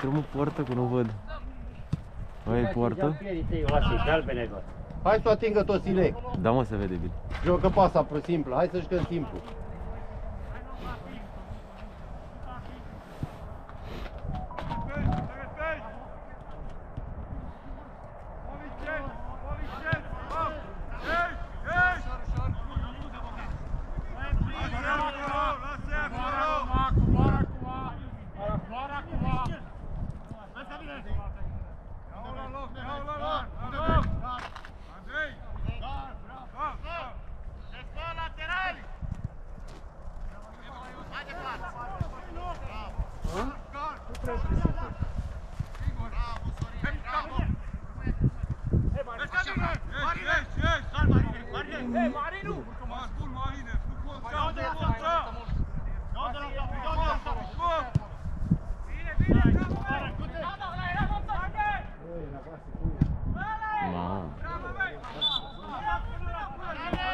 intră mă poartă că nu văd. Mai poartă? Hai să o atingă tot Sile. Da mă, se vede bine. Jocă pasa simplă, hai să jucăm simplu.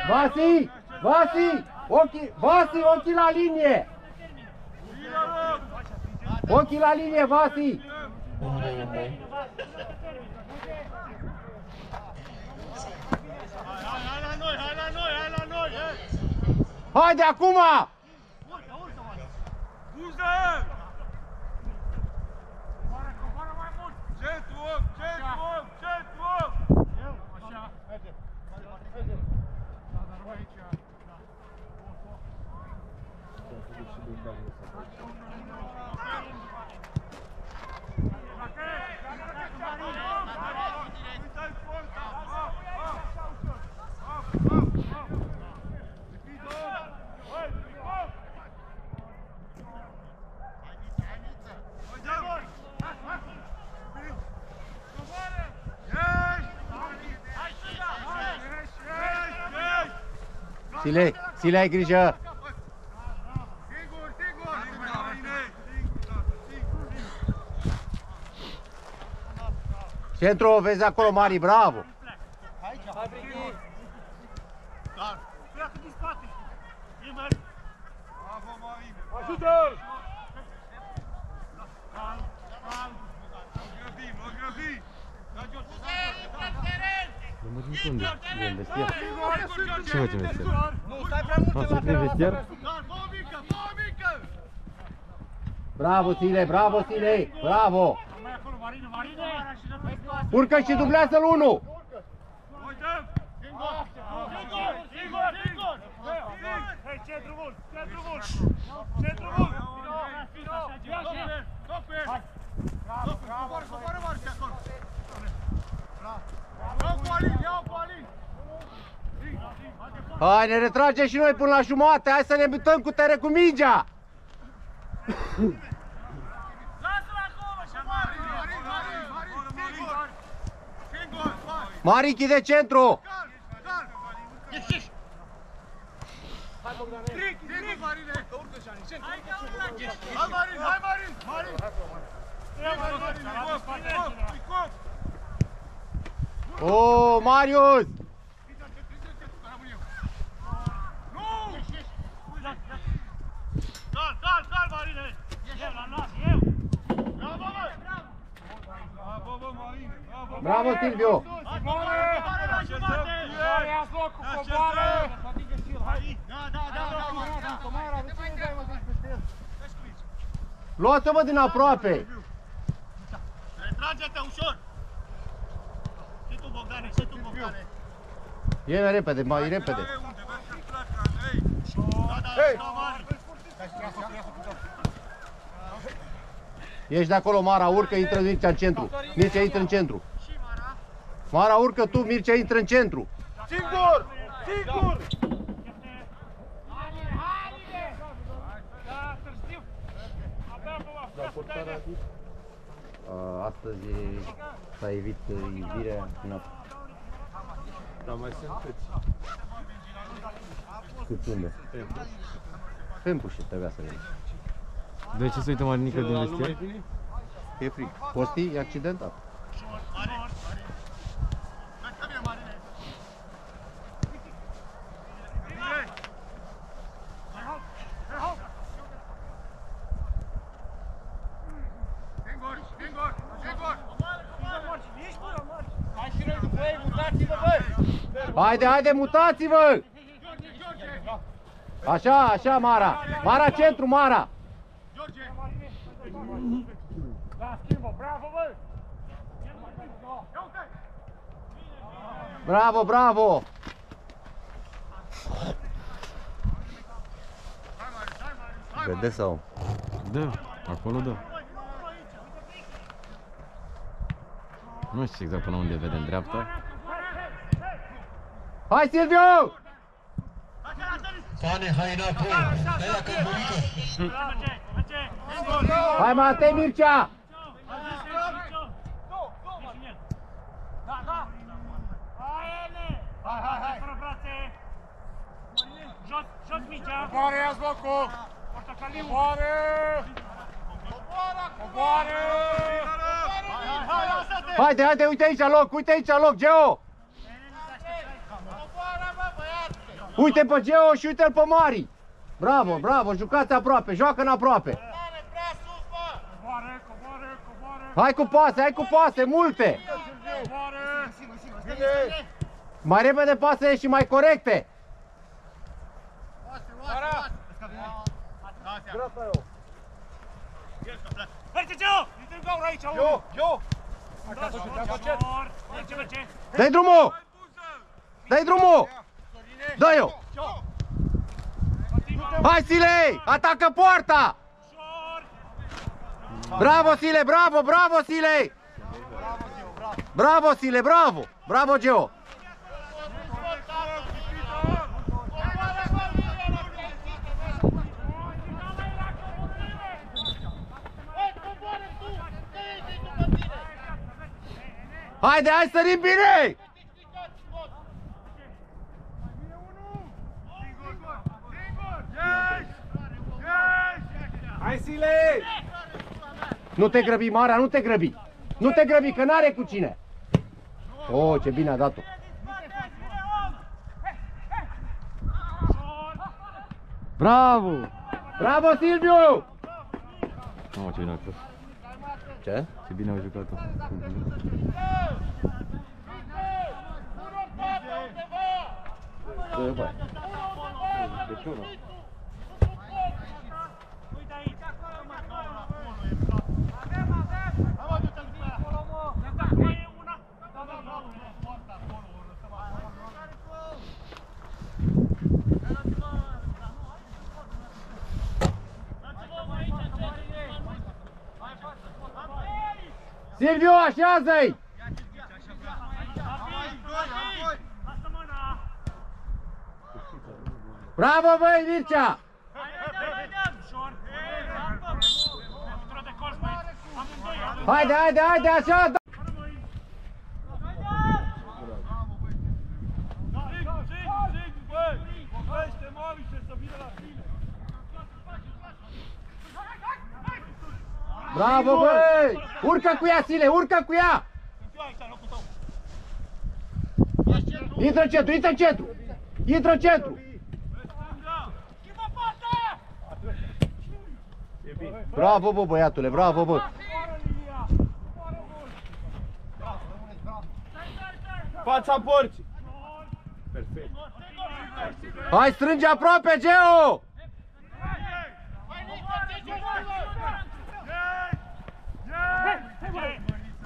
Vasi! Vasi! Ochii la linie! Ochii la linie, Vasi! Haide acum! Sile, ai grijă! Centru, vezi acolo, Mari, bravo! Ajută-l! Unde? E în vestiar? Ce facem în vestiar? Nu, să fie în vestiar? Bravo, Sile, bravo, Sile, bravo! Urcă și dublează-l unul! Centru mult! Centru mult! Centru mult! Coboară Marci acolo! Iau cu Alin, iau cu Alin! Hai, ne retragem și noi până la jumate, hai să ne butăm cu tere cu mingea! Mari, închide centru! Hai Bogdane! Trig, Marine! Că urcă și ani, centru! Hai Marin, hai Marin! Marin! O, Marius! Cal, Marine! Eu l-am luat, eu! Bravo, bă! Bravo, bă, Marine! Bravo, Silviu! Coboară la jumate! Ia-ți locul, coboară! Da! Comara, de ce nu dai mă zici peste el? Luați-mă din aproape! Retrage-te ușor! Și tu, Bogdane, și tu, Bogdane! E mai repede, mai repede! Ești de acolo, Mara, urcă, intră Mircea în centru. Mircea intră în centru. Mara, urcă tu, Mircea intră în centru. Singur! Singur! Astăzi s-a evit iubirea în apă. Da, mai sunt câți? Cât unde? Fempușe trebuia să vedem. De ce se uită Marinică din vestiar? E fric. Costi e accidentat. Haide, haide, mutați-vă! Așa, așa, Mara. Mara, centru, Mara. Da, schimbă, bravo, bă! Bravo, bravo! Vede sau? Da, acolo da. Nu știu exact până unde vede în dreapta. Hai, Silviu! Pane, hai înapoi! Hai la cărbunică! Hai, Matei Mircea! Jos mingea! Coboară, ia-ți locul! Portocaliu! Coboară! Coboară! Haide, haide, uite aici loc, uite aici loc, Geo! Uite pe Geo și uite-l pe Mari! Bravo, bravo, jucați aproape, joacă în aproape! Coboară, coboară, coboară! Hai cu pase, multe! Coboară! Mai repede pasele și mai corecte! Merge, Geo! Intră în gaură aici, Geo! Geo! Merge! Dă-i drumul! Dă-i drumul! Dă-i-o! Hai, Silei! Atacă poarta! Bravo, Sile, bravo, bravo, Silei! Bravo, Sile, bravo! Bravo, Geo! Haide, hai sărim bine! Hai, Sile! Nu te grăbi, Mara, nu te grăbi! Nu te grăbi, că n-are cu cine! Oh, ce bine a dat-o! Bravo! Bravo, Silviu! Mamă, ce bine a fost. Ce? Ce bine au jucat-o. De ce nu? Silviu, așează-i! Bravo, băi, Mircea! Haide, haide, haide, așa! Bravo, băi! Urcă cu ea, Sile, urcă cu ea! Intră în centru, intră în centru! Intră în centru! Bravo, bă, băiatule, bravo, bă! Fața porții! Hai, strânge aproape, Geo!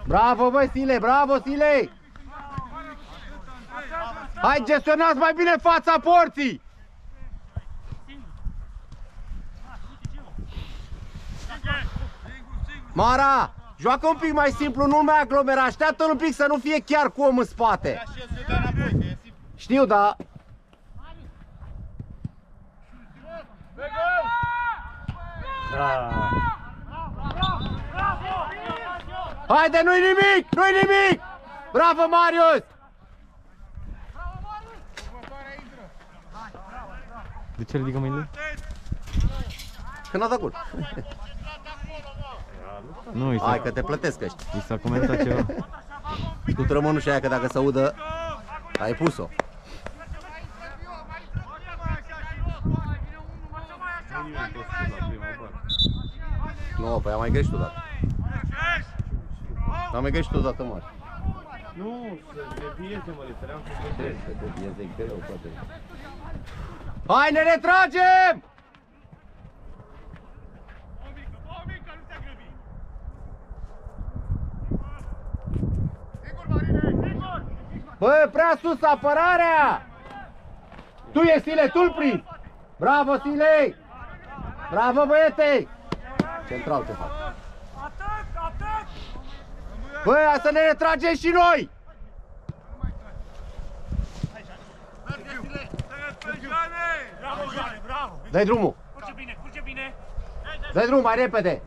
Bravo, băi, Sile, bravo, Sile! Hai, gestionați mai bine fața porții! Mara, joacă un pic mai simplu, nu mai aglomera, așteaptă un pic să nu fie chiar cu om în spate. Știu, da. Haide, nu-i nimic, nu-i nimic! Bravo, Marius! De ce ridică mâinile? Că n-a dat gol. Nu, Hai că te plătesc ăștia. i s-a comentat ceva. Tu rămânușa aia că dacă se audă, ai pus-o. Nu, păi am mai greșit odată. Am mai greșit odată, mă. Nu, să devieze, mă refeream să Trebuie să devieze, e greu, poate. Hai, ne retragem! Bă, prea sus apărarea! Tu e Sile, tu-l prind! Bravo, Sile! Bravo, băiete! Central ce fac? Băi, hai să ne retragem și noi! Dai drumul! Curge bine, curge bine! Dai drumul, mai repede!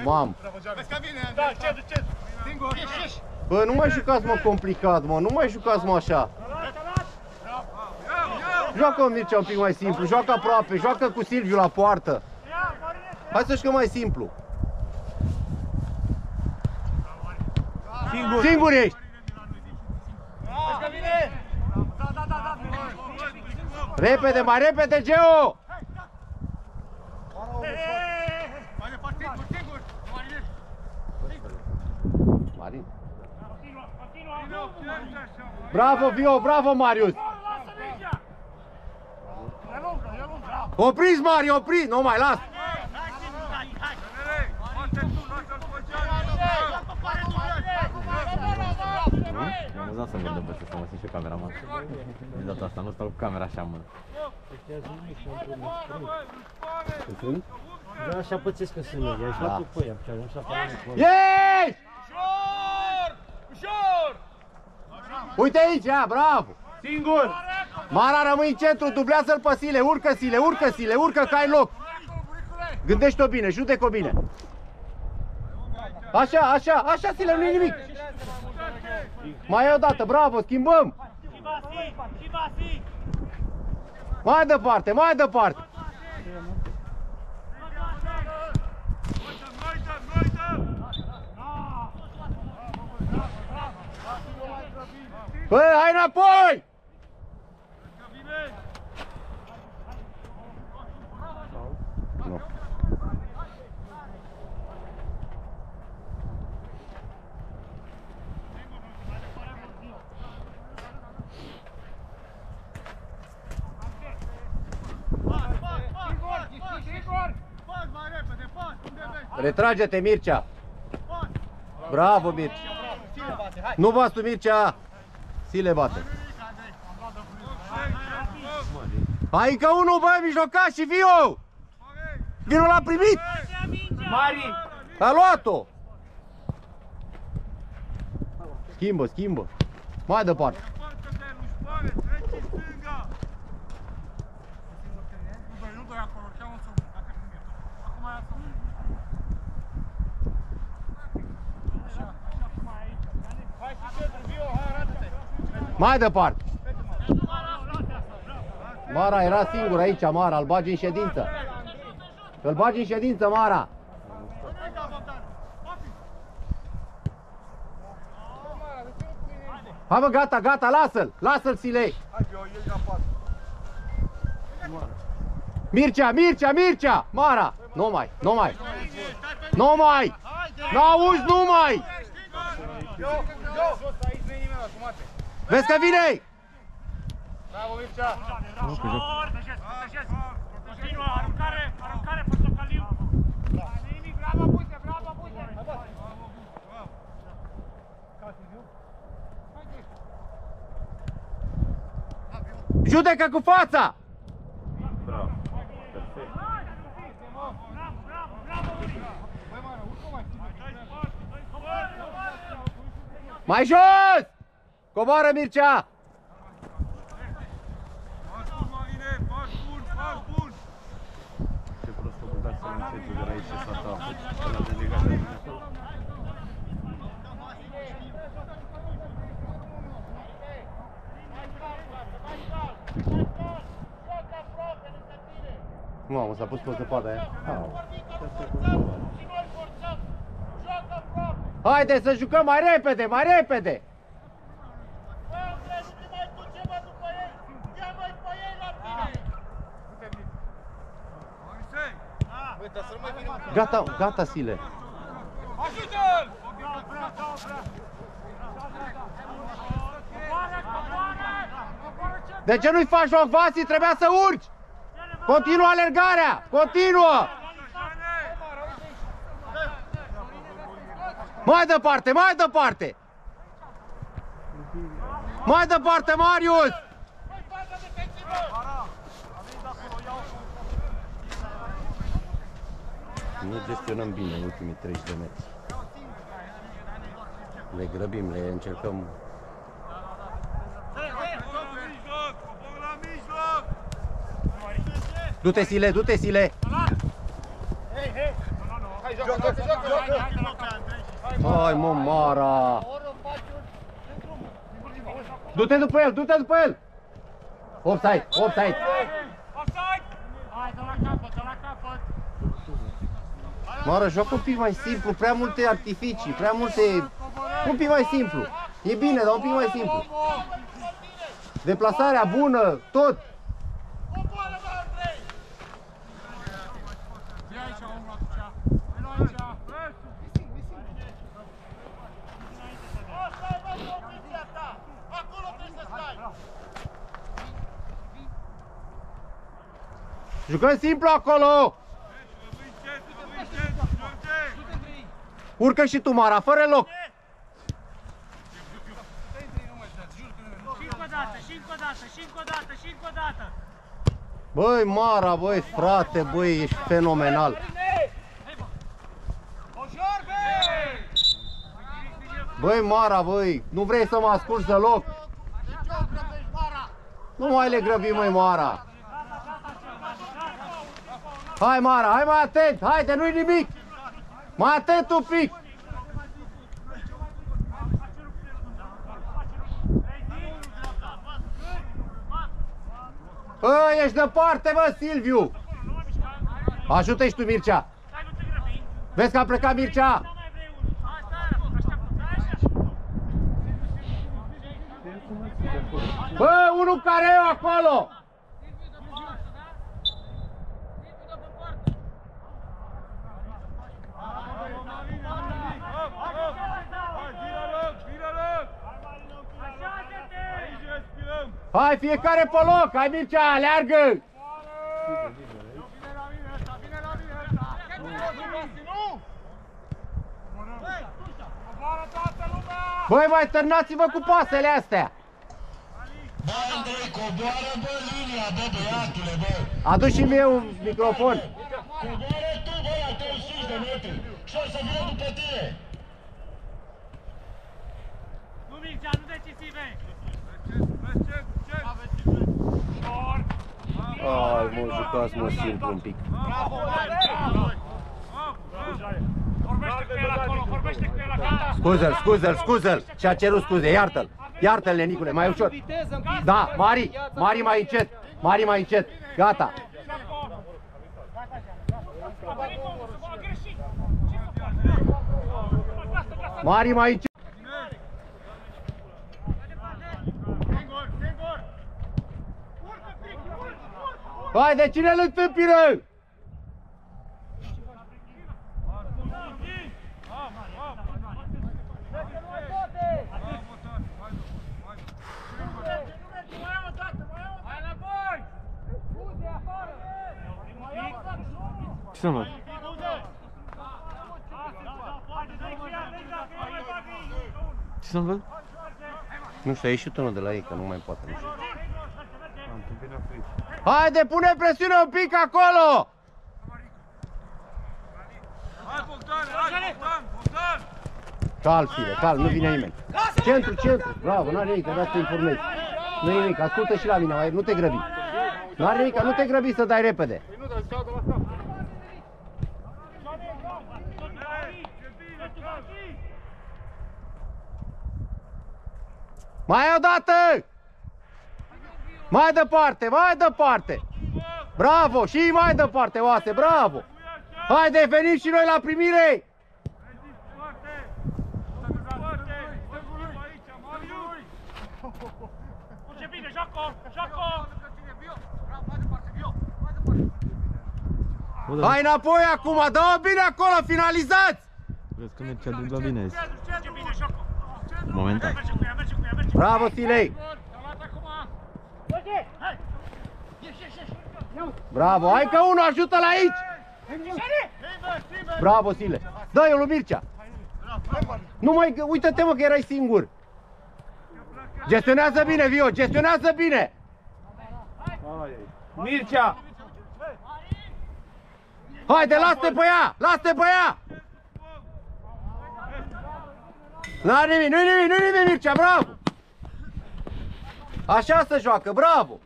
Mam! Da, ce? Singur! Bă, nu mai jucați, mă, complicat, mă, nu mai jucați, mă, așa! Joacă, Mircea, un pic mai simplu, joacă aproape, joacă cu Silviu la poartă! Hai să jucăm mai simplu! Singur ești! Repede, mai repede, Geo! Marin. Bravo, Vio, bravo, Marius! Opriți, Mari, opriți! Nu mai, las! M-am amuzat să-mi vândă bățe, să mă simt și eu cameraman. De data asta nu stau cu camera așa în mână. Eu așa pățesc că sunt eu, i-aș lua cu ea, nu s-a făcut cu ea. Ești! Ușor! Ușor! Uite aici, ia, bravo! Singur! Mara, rămâi în centru, dublează-l pe Sile, urcă Sile, urcă Sile, urcă că ai loc! Gândește-o bine, judecă-o bine! Așa, așa, așa, Sile, nu-i nimic! Mai e o dată, bravo, schimbăm! Mai departe, mai departe! Băi, hai înapoi! Nu. Retrage-te, Mircea! Bravo, Mircea! Nu bați tu, Mircea! Sile bate! Hai încă unul, băi, mijlocaș și Vio! Vino l-a primit! Mari! A luat-o! Schimbă, schimbă! Mai departe! Mai departe! Mara era singur aici, Mara, îl bagi în ședință. Îl bagi în ședință, Mara. Hai mă, gata, gata, lasă-l, lasă-l, Silei. Mircea, Mircea, Mircea, Mara. Nu mai, nu mai. Nu mai. N-auzi, nu mai. Vezi că vine! Bravo, Mircea! Ușor! Continuă, aruncare, aruncare, portocaliu! Nimic, bravo, pute, bravo, pute! Judecă cu fața! Bravo! Perfect! Mai jos! Coboară, Mircea! Ce prost o băgat să nu încetul de la aici să ta la delegația. Mamă, s-a pus pe zăpada aia. Haide să jucăm mai repede, mai repede! Gata, gata, Sile. De ce nu-i faci joc, Vasi? Trebuia să urci! Continuă alergarea! Continuă! Mai departe, mai departe! Mai departe, Marius! Nu gestionăm bine ultimii 30 de metri. Le grăbim, le încercăm. Du-te, Sile, du-te, Sile! Hai, mă, Mara! Du-te după el, du-te după el! Offside, offside! Mara, joacă un pic mai simplu, prea multe artificii, prea multe... Un pic mai simplu. E bine, dar un pic mai simplu. Deplasarea bună, tot. Jucăm simplu acolo! Urcă și tu, Mara, fără loc! Și încă o dată! Băi, Mara, băi, frate, băi, ești fenomenal! Băi, Mara, băi, nu vrei să mă asculți deloc? Nu mai le grăbi, măi, Mara! Hai, Mara, hai mai atent, haide, nu-i nimic! Mai atent un pic! Ești departe, bă, Silviu! Ajută-i tu, Mircea! Vezi că a plecat Mircea! Bă, unul care e acolo! Hai, fiecare pe loc! Hai, Mircea, aleargă! Băi, mai târnați-vă cu pasele astea! Bă, Andrei, coboară, bă, linia, bă, băiatule, bă! Adu și mie un microfon! Coboară tu, bă, la 35 de metri și o să vină după tine! Nu, Mircea, nu decisive! Ai, mă, jucați, mă, simplu un pic. Vorbește cu el acolo, vorbește cu el acolo! Scuză-l, scuză-l, scuză-l! Și-a cerut scuze, iartă-l! Iartă-l, Nenicule, mai ușor! Da, Mari, Mari mai încet! Mari mai încet! Gata! Mari mai încet! Haide, cine îl întâmpină? Ce să mă? Ce să văd? Nu știu, a ieșit unul de la ei, că nu mai poate. Nu știu. Haide, pune presiune un pic acolo! Hai, Bogdan, hai, Bogdan! Calm, File, calm, nu vine nimeni. Centru, centru, bravo, n-are nimic, trebuia să te informezi. Nu e nimic, ascultă și la mine, nu te grăbi. N-are nimic, nu te grăbi să dai repede. Mai o dată! Mai departe, mai departe! Bravo, și mai departe, Oase, bravo! Haide, venim și noi la primire! Hai înapoi acum, dă-o bine acolo, finalizați! Vezi că merge de bine azi. Momentan. Bravo, Silei! Bravo, hai că unul, ajută-l aici! Bravo, Sile! Dă-i-o lui Mircea! Nu mai, uită-te mă că erai singur! Gestionează bine, Vio, gestionează bine! Mircea! Haide, lasă-te pe ea! Lasă-te pe ea! N-are nimic, nu-i nimic, nu-i nimic, Mircea, bravo! Așa se joacă, bravo!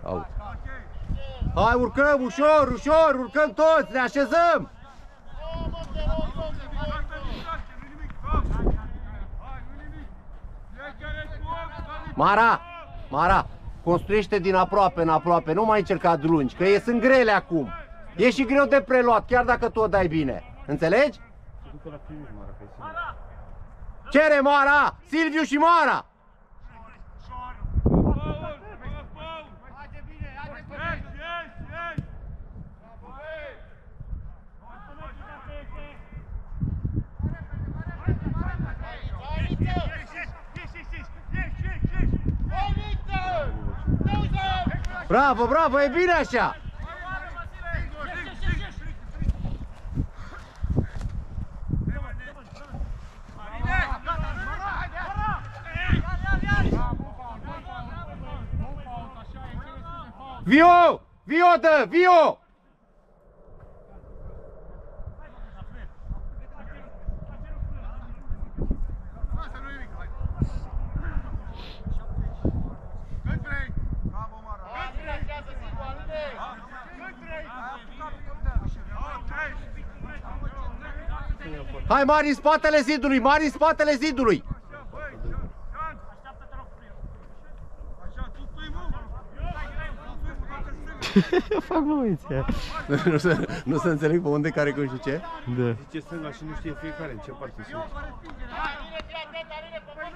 Out. Hai, urcăm, ușor, ușor, urcăm toți, ne așezăm! Mara, Mara, construiește din aproape în aproape, nu mai încerca lungi, că sunt grele acum. E și greu de preluat, chiar dacă tu o dai bine. Înțelegi? Cere Mara, Silviu și Mara! Bravo, bravo, e bine așa! Vio! Vio dă! Vio! Hai, Mari, în spatele zidului! Mari, în spatele zidului! Fac momenția. Nu se înțeleg pe unde, care, cum și ce? Da. Zice stânga și nu știe fiecare în ce parte sunt.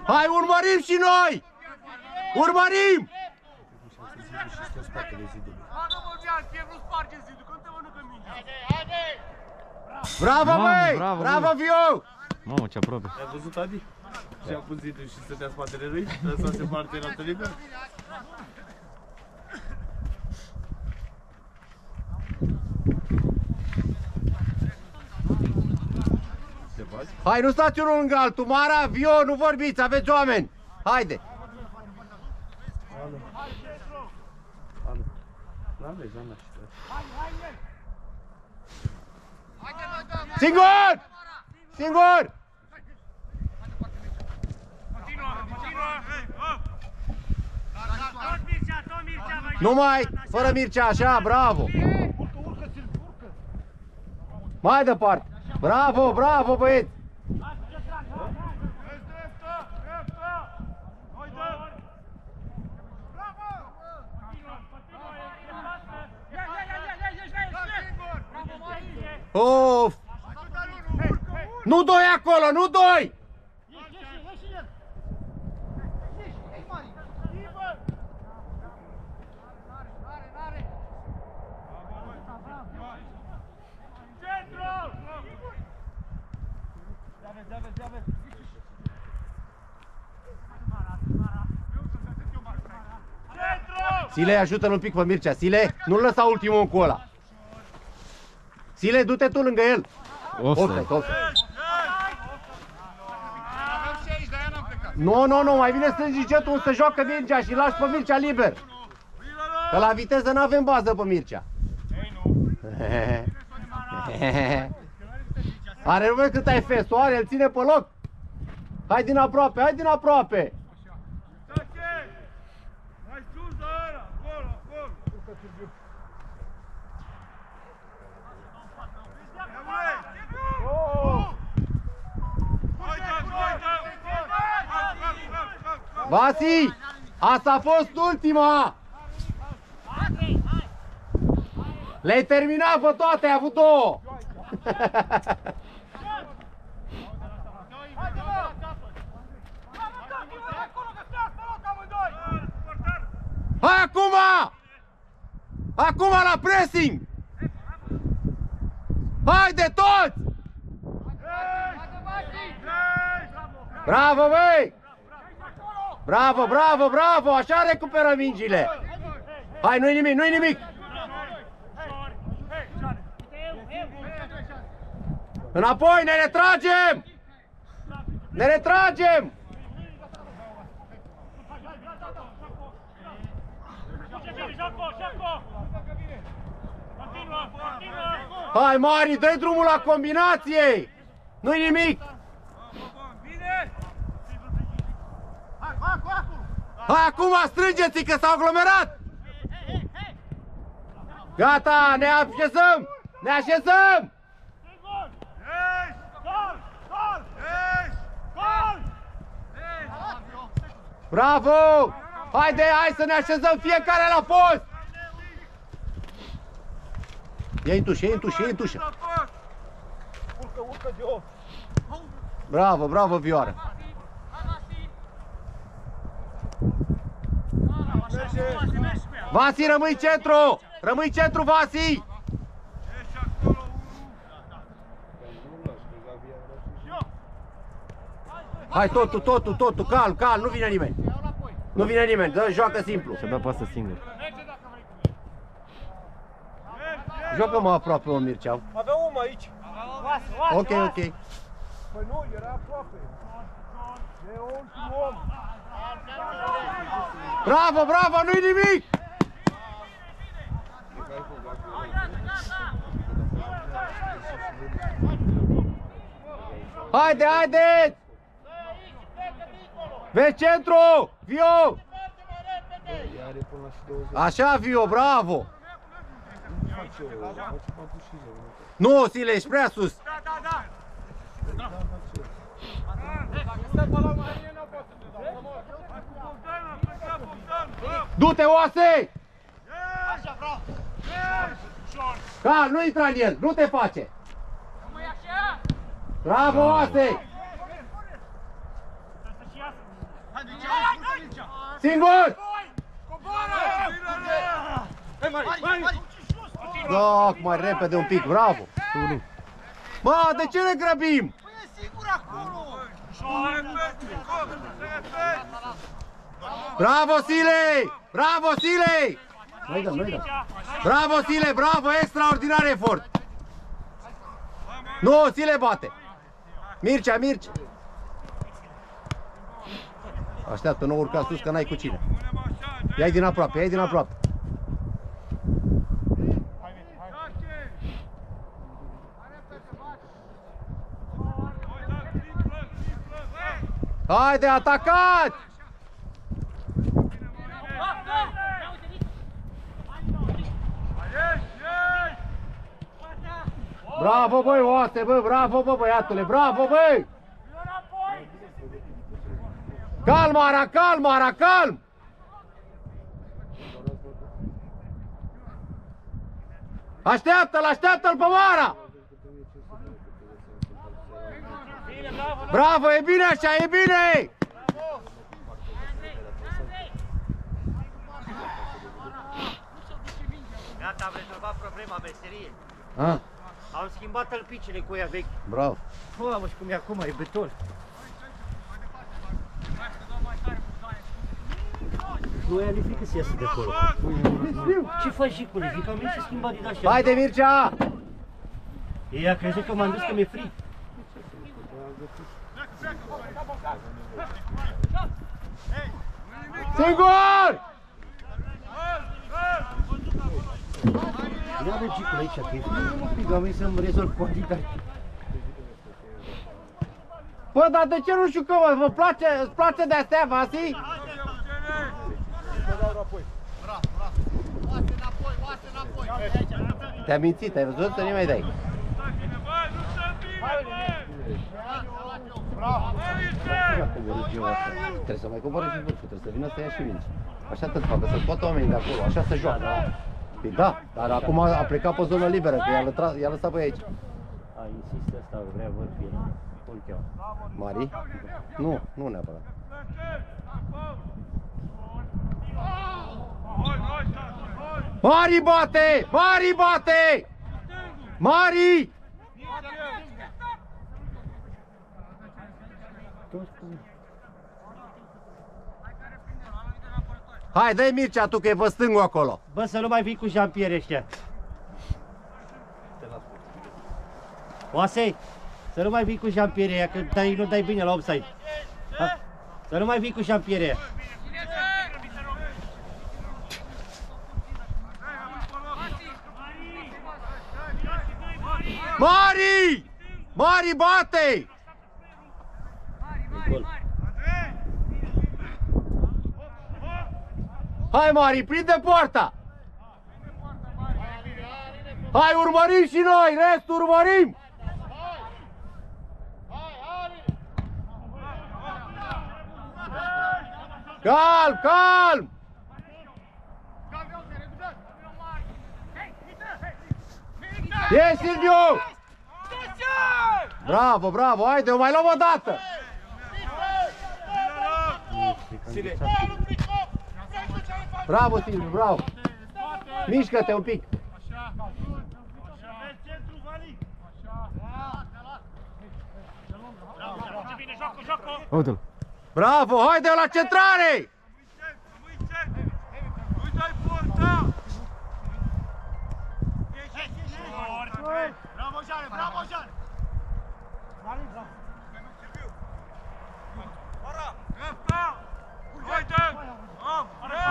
Hai, urmărim și noi! Urmărim! Bravo, băi! Bravo, Bravo, Vio! Mamă, ce aproape. Ai văzut, Adi? Și-a pus zidul și stătea în spatele lui? Lăsase partea în altă liber? Hai, nu stați unul lângă altul! Mara, Vio, nu vorbiți, aveți oameni! Haide! N-aveți, n-am Singur! Singur! Numai, fără Mircea, așa, bravo! Mai departe! Bravo, bravo, băieți! Of! Nu doi acolo, nu doi! Sile, ajută-l un pic pe Mircea. Sile, nu-l lăsa ultimul cu ăla. Sile, du-te tu lângă el. Offside. Nu, mai bine strângi jetul să joacă Mircea și lași pe Mircea liber. Că la viteză n-avem bază pe Mircea. Are numai cât ai fesoare, îl ține pe loc. Hai din aproape, hai din aproape. Vasi! Asta a fost ultima! Le-ai terminat pe toate, ai avut două! Hai acum! Acum la pressing! Haide toți! Bravo, băi! Bravo, bravo, bravo! Așa recuperă mingile! Hai, nu-i nimic, nu-i nimic! Înapoi, ne retragem! Ne retragem! Hai, Mari, dă-i drumul la combinație! Nu-i nimic! Hai, acum strângeți-i că s-au aglomerat! Gata, ne așezăm! Ne așezăm! Bravo! Haide, hai să ne așezăm fiecare la post! Ia-i în tușă, ia-i în tușă, ia-i în tușă! Bravo, bravo, Vioară! Vasi, rămâi centru! Rămâi centru, Vasi! Hai, totul, calm, calm, nu vine nimeni! Nu vine nimeni, dă, joacă simplu! Se dă pasă singur. Joacă-mă aproape, mă, Mircea. Avea om aici. Ok, ok. Păi nu, era aproape. E ultimul om. Bravo, bravo, nu-i nimic! Haide, haide! Vezi centru! Vio! Așa, Vio, bravo! Nu, Sile, ești prea sus! Du-te, Oase! Cal, nu intra în el, nu te face! Bravo, Oase! Singur! Da, mai repede un pic, bravo! Bă, de ce ne grăbim? Păi e sigur acolo! Bravo, Sile! Bravo, Sile! Noi dăm, noi dăm. Bravo, Sile, bravo, extraordinar efort! Nu, Sile bate! Mircea, Mircea! Așteaptă, nu urca sus că n-ai cu cine. Ia-i din aproape, ia-i din aproape. Haide, atacați! Bravo, băi, Oase, bă, bravo, bă, băiatule, bravo, băi! Calm, Ara, calm, Ara, calm! Așteaptă-l, așteaptă-l pe Mara! Bravo, e bine așa, e bine! Gata, am rezolvat problema meseriei. Ah, Am schimbat tălpicile cu ea vechi. bravo. Mamă, și cum e acum, e beton. Nu e frică să iasă de acolo. Ce faci, Jicule? Zic, am venit să schimba din așa. Haide, Mircea! Ei a crezut că m-am dus că mi-e frig. Singur! Ia-mă, Jicule, aici, că e frig, am venit să-mi rezolv cantitatea. Bă, dar de ce nu știu că vă place, îți place de astea, Vasi? Te-am mințit, ai văzut? Să nu mai dai. Bravo! Gheorghiu asta. Trebuie să mai coboare și vârful, trebuie să vină să ia și vinci. Așa tot facă, să poată oamenii de acolo, așa se joacă. Păi da, dar acum a plecat pe zonă liberă, că i-a lăsat pe aici. A, insistă asta, vrea vârfie. Cum cheamă? Mari? Nu, nu neapărat. Mari bate! Mari bate! Mari! Hai, dă-i Mircea tu că e pe stângul acolo. Bă, să nu mai vii cu jampieri ăștia. Oasei, să nu mai vii cu jampieri aia, că nu dai bine la offside. Ha? Să nu mai vii cu jampieri aia. Mari! Mari bate! Gol. Hai Mari, prinde poarta! Hai, urmărim și noi, restul urmărim! Calm, calm! E Silviu! Bravo, bravo, haide, o mai luăm o dată! Bravo Silviu, bravo! Mișcă-te un pic! Uite-l! Bravo, haide la centrare! Bravo, Jane, bravo, Jane!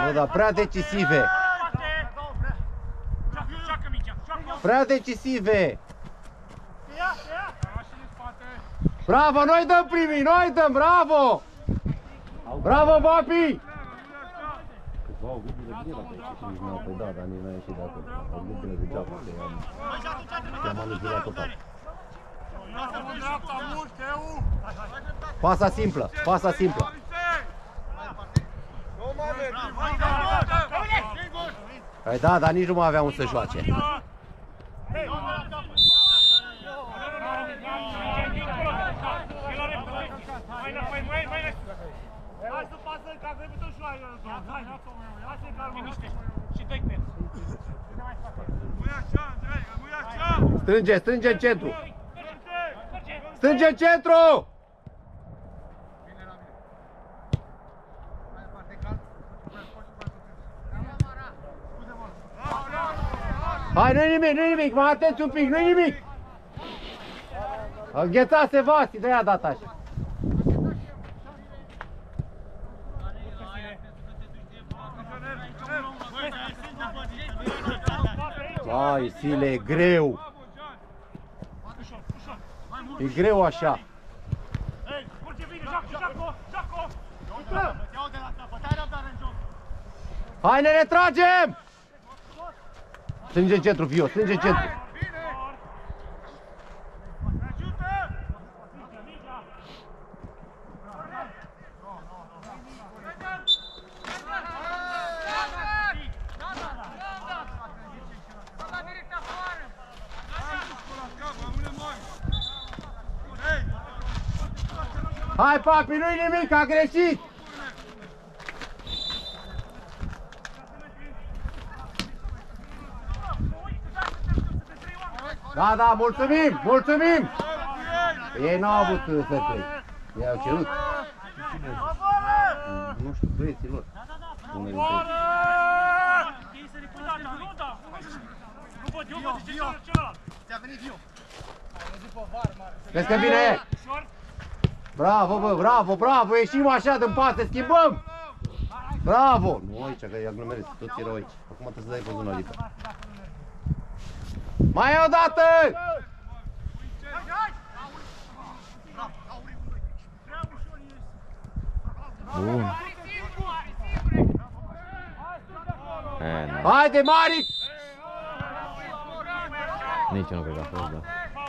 Nu, dar prea decisive! Prea decisive! Bravo, noi dăm primii, noi dăm, bravo! Bravo, papi! Wow, gândile bine la aici, nu, păi da, dar nici n-a ieșit de acolo. Au gândile degeaba, că i-am anulat total. Pasa simplă, pasa simplă. Păi da, dar nici nu mai avea un să joace. Strânge, strânge în centru. Strânge în centru! Hai, nu-i nimic, nu-i nimic, mai atenți un pic, nu-i nimic! Înghețase Vasi, de-aia data așa. Hai, Sile, e greu! E greu așa! Hai, ne retragem! Strânge în centru, Vio, strânge în centru! Hai, papi, nu-i nimic, a greșit! Da, da, mulțumim, mulțumim! Ei n-au avut fair play. Ei au cerut. Nu știu, băieții lor. Vezi că vine! Bravo, bă, bravo, bravo, ieșim așa din pase, schimbăm! Bravo! Nu aici, că îi aglomerezi, toți erau aici. Acum trebuie să dai pe zona liberă. Mai o dată! Bun. Haide, Mari! Nici eu nu cred că a fost, da.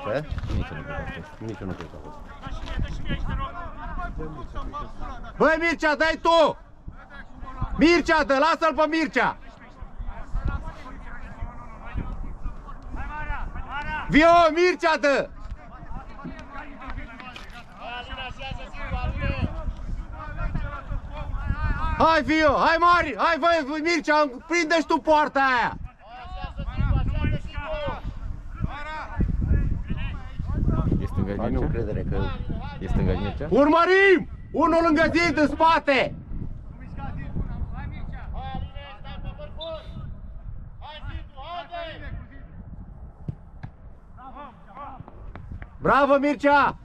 Ce? Nici eu nu cred că a fost. Nici eu nu cred că a fost. Băi, Mircea, dai tu! Mircea, dă, lasă-l pe Mircea! Vio, Mircea, dă! Hai, Vio, hai, Mari, hai, voi, Mircea, prinde-și tu poarta aia! E stânga Ai Mircea? încredere că... E stânga Mircea? Urmărim! Unul lângă zid, în spate! Bravo, Mircea!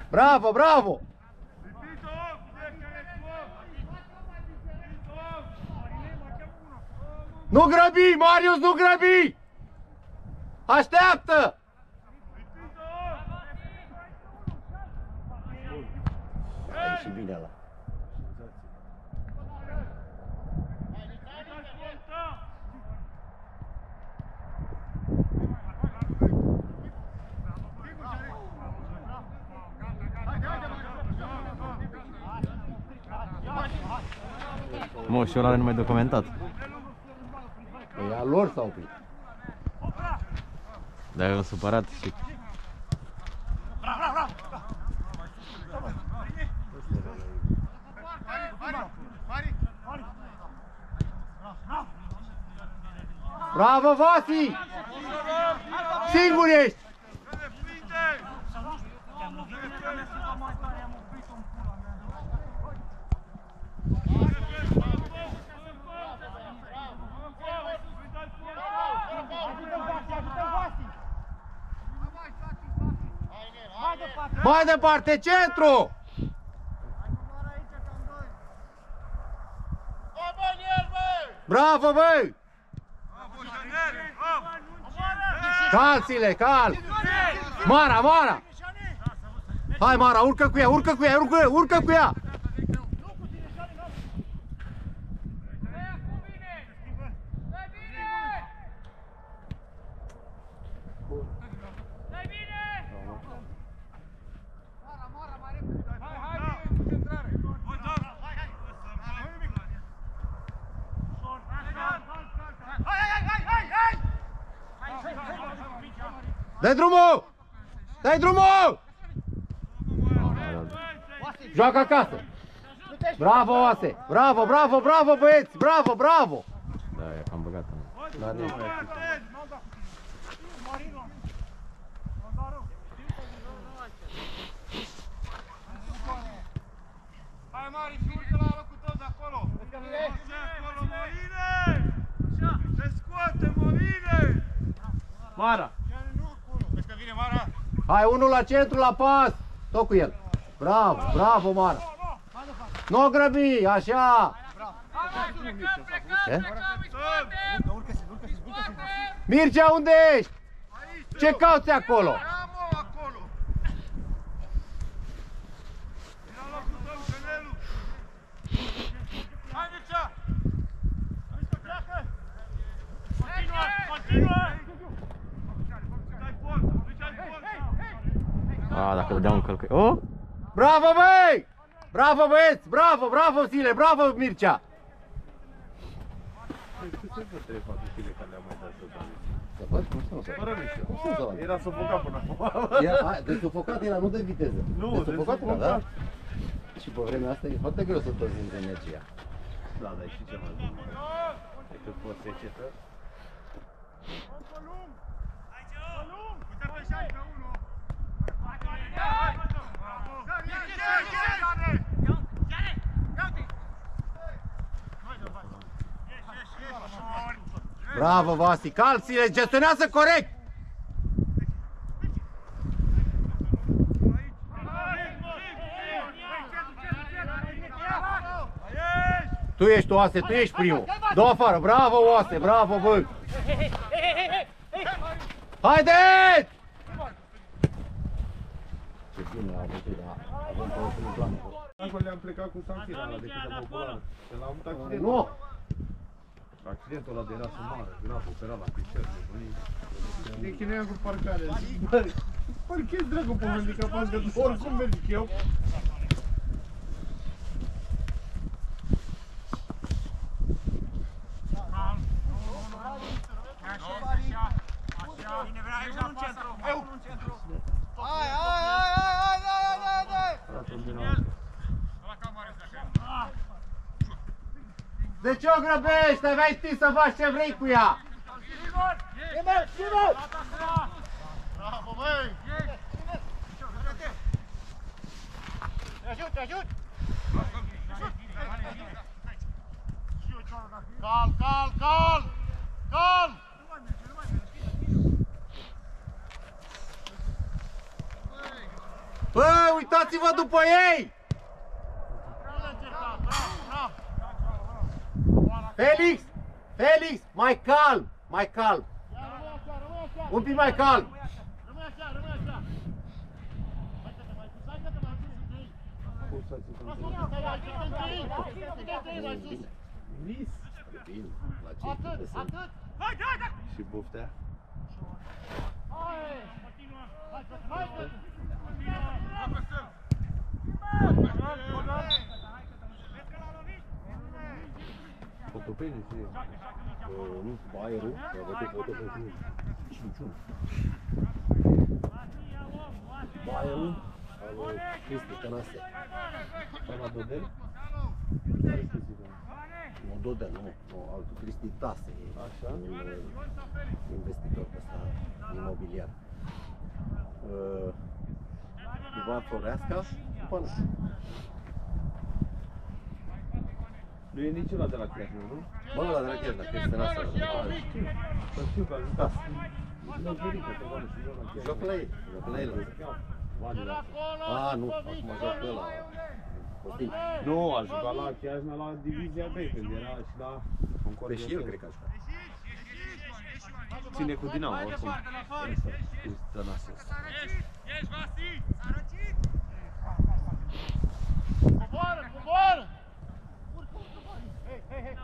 Bravo, bravo! Nu grăbi, Marius, nu grăbi! Așteaptă! A ieșit bine ăla. Mă, și ăla nu mai documentat. Păi a lor s-au oprit. Dar eu supărat și... Bravo, Vasi! Singur ești! Mai departe, centru! Bravo, băi! Calțile, cal! Mara, Mara! Hai, Mara, urcă cu ea, urcă cu ea, urcă cu ea! Dai drumul! Dai drumul! Joacă acasă! Bravo, Oase! Bravo, bravo, bravo, băieți! Bravo, bravo! Da, e cam băgat. Da, nu. Hai, Mari, și urcă la locul tău de acolo! Acolo, Morine! Se scoate, Morine! Mara! Vezi că vine Mara? Hai, unul la centru, la pas! Tot cu el! Bravo, bravo, Mara! Nu o grăbi, așa! Ce? Mircea, unde ești? Ce cauți acolo? Acolo! Vine la locul tău, Canelu! Hai, Mircea! Continuă! Continuă! Dai porta! Dai porta! A, dacă dădeam un călcăi... Oh! Bravo, băi! Bravo, băieți! Bravo, bravo, Sile! Bravo, Mircea! Să văd? Cum să nu se vadă? Cum să nu se vadă? Era sufocat până acum. De sufocat era, nu de viteză. Nu, de sufocat era, da? sufocat. Și pe vremea asta e foarte greu să toți energia. Da, dar știi ce mai bun? Decât poți secetă. Uite pe șancă, unul! Bravo, Vasi! Calțile, gestionează corect! Tu ești, Oase, tu ești primul! Dă-o afară! Bravo, Oase! Bravo, băi! Haideți! Ce bine a avut, da. Avem pe un plan. Acolo le-am plecat cu Sanfira, ăla decât am oculat. De la un taxi. Nu! Accidentul ăla de rasă mare, grav, operat la picior, nebunii. Ne chinuiam cu parcarea. Zic, bă, parchezi dragă pe handicapați, că oricum merg eu. De ce o grăbești? Aveai timp să faci ce vrei cu ea! Bravo, băi! Te ajut, te ajut! Calm, calm, calm! Calm! Bă, uitați-vă după ei! Felix! Felix! Mai calm! Mai calm! Un pic mai calm! Rămâi așa, rămâi așa! Hai-te-te mai sus, hai-te-te mai sus! Vis! Atât, atât! Și buftea? Hai! Hai, Fotopene și Nu, Bayerul, a văzut fotopene. 5-1. Bayerul, al lui Cristi Tănase. la Dodel? Nu, Dodel, nu, altul, Cristi Tase. Așa. Un investitor ăsta imobiliar. Ivan Floreasca, până. Nu e nici ăla de la Chiajna, nu? Bă, ăla de la Chiajna, Cristi Tănase. Să știu că a jucat. Nu am venit, că v-am și eu la Chiajna. Joc la ei, joc la el. A, nu, acum joc pe ăla. Costin. Nu, a jucat la Chiajna la Divizia B, când era și la Pe și el cred că a jucat. Ține cu Dinamo, oricum. Cristi Tănase. Coboară, coboară! Hei, hei, hei!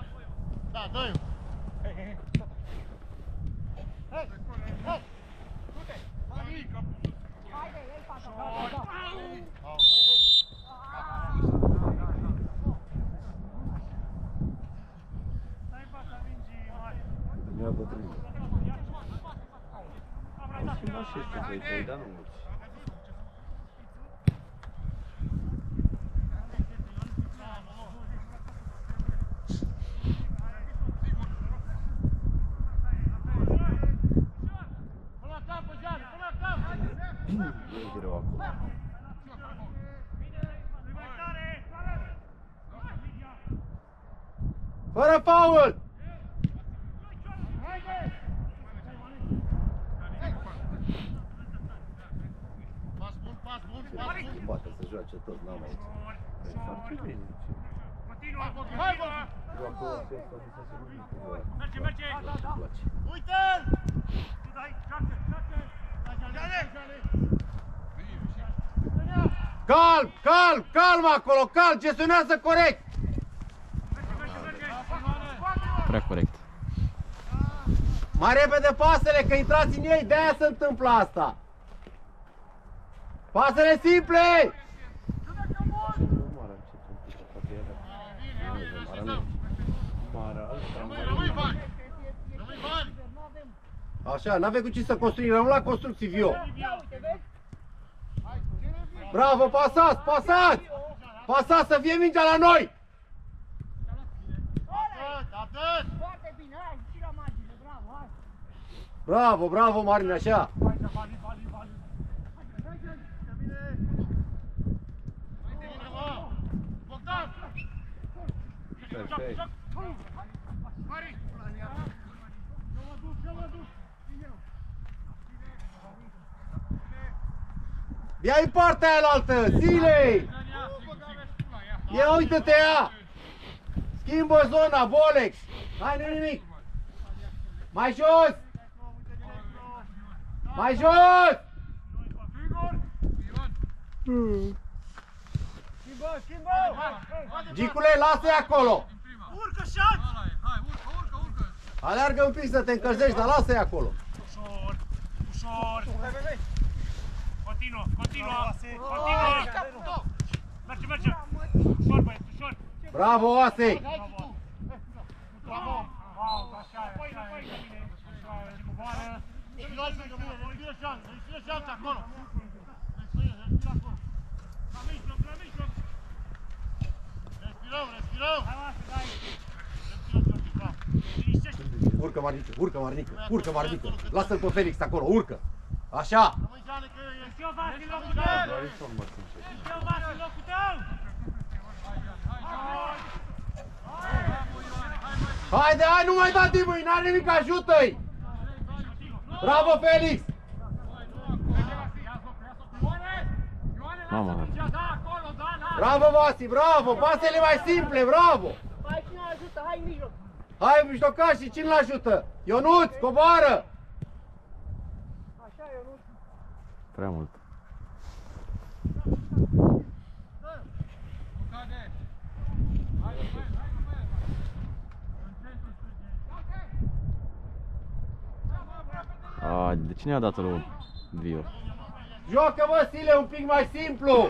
Da, dă-i! Hei, hei, hei! Hei, hei! Du-te! Haide, iei fața! Stai în fața mingii mari! Mi-a bătrânit. Am schimbat și ăștia pe ei, dar nu mulți. E greu acum. Fără faul! Pas bun, pas bun, pas bun! Poate să joace tot, n-am aici. Face bine. Hai, bă! Joacă ăsta să se rupe. Merge, merge! Uite-l! Calm, calm, calm acolo, calm, gestionează corect! Prea corect. Mai repede pasele, că intrați în ei, de-aia se întâmplă asta! Pasele simple! Nu mare ce poate era. Mare ăsta. Rămâi bani! Rămâi bani! Așa, n-avem cu ce să construim, rămân la construcții, Vio. Bravo, pasați, pasați! Pasați să fie mingea la noi! Atât, atât! Foarte bine, hai, și la margine, bravo, hai! Bravo, bravo, Marin, așa! Bogdan! Perfect. Mari! Eu mă duc! Ia în partea aia altă, Silei! Ia uite-te ea! Schimbă zona, Bolex! Hai, nu nimic! Mai jos! Mai jos! Schimbă! Gicule, lasă-i acolo! Urcă, șanț! Hai, urcă! Aleargă un pic să te încălzești, dar lasă-i acolo. Ușor, ușor. Continuă, continuă, continuă. Merge, merge. Ușor, băieți, ușor. Bravo, Oase! Bravo. Wow, așa e, așa e. Așa e, coboară. Respiră șanță, respiră șanță acolo. Respiră acolo. La mijloc, la mijloc. Respirăm, respirăm. Hai, Oase, dai. Respiră, George, bravo. Liniștește. Urcă, Marnică, urcă, Marnică, urcă, Marnică. Lasă-l pe Felix acolo, urcă. Așa. Rămâi, Jane, că e... Și eu, Vasi, în locul tău. Și eu, Vasi, în locul tău. Haide, hai, nu mai da din mâini, n-are nimic, ajută-i! Bravo, Felix! Mamă, Bravo, Vasi, bravo! Pasele mai simple, bravo! Hai, cine ajută? Hai în mijloc. Hai, mijlocașii, cine-l ajută? Ionuț, coboară! Așa, eu nu. prea mult. A, de cine a dat lui Vio? Joacă, Vasile, un pic mai simplu!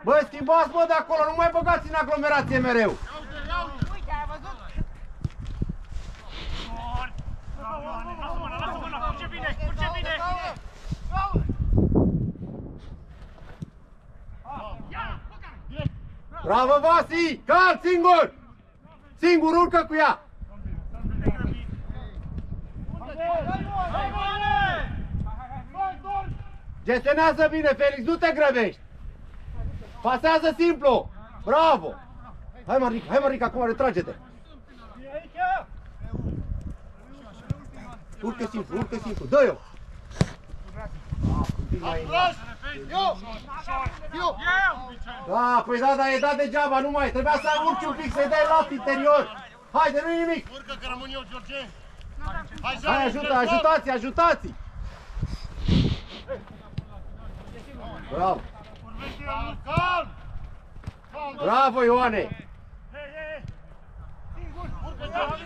Bă, schimbați, bă, de acolo, nu mai băgați în aglomerație mereu! Uite, ai văzut? Lasă mâna, curge bine, curge bine! Bravo, Vasi! Cal, singur! Singur, urcă cu ea! Gestionează bine, Felix, nu te grăbești! Pasează simplu! Bravo! Hai, Marica, acum retrage-te! Urcă simplu, dă-i-o! Da, păi da, dar e dat degeaba, nu mai, trebuia să urci un pic, să-i dai lat interior! Haide, nu-i nimic! Urcă că rămân eu, George! Hai, ajutați-i, ajutați-i! Bravo! Calm! Bravo, Ioane! Urcă, George!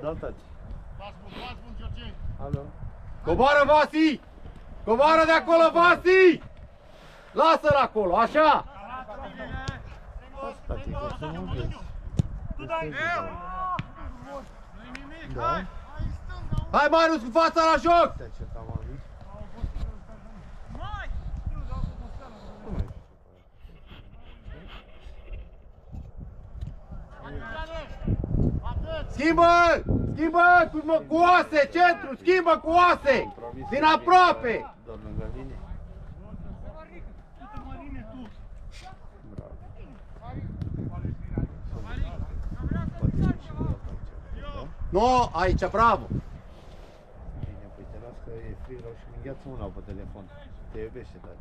Da, taci. Pas bun, George! Alo. Coboară, Vasi! Coboară de acolo, Vasi! Lasă-l acolo, așa! Taci, că să mă vezi. Tu dai! Da? Hai, Marius, cu fața la joc! Taci, că am avut. Schimbă! Schimbă cu oase, centru, schimbă cu oase! Din aproape! Doar lângă mine. Bravo. Poate și și eu aici. Da? Nu, aici, bravo! Bine, păi te las că e frig rău și mi îngheață una pe telefon. Te iubește tare.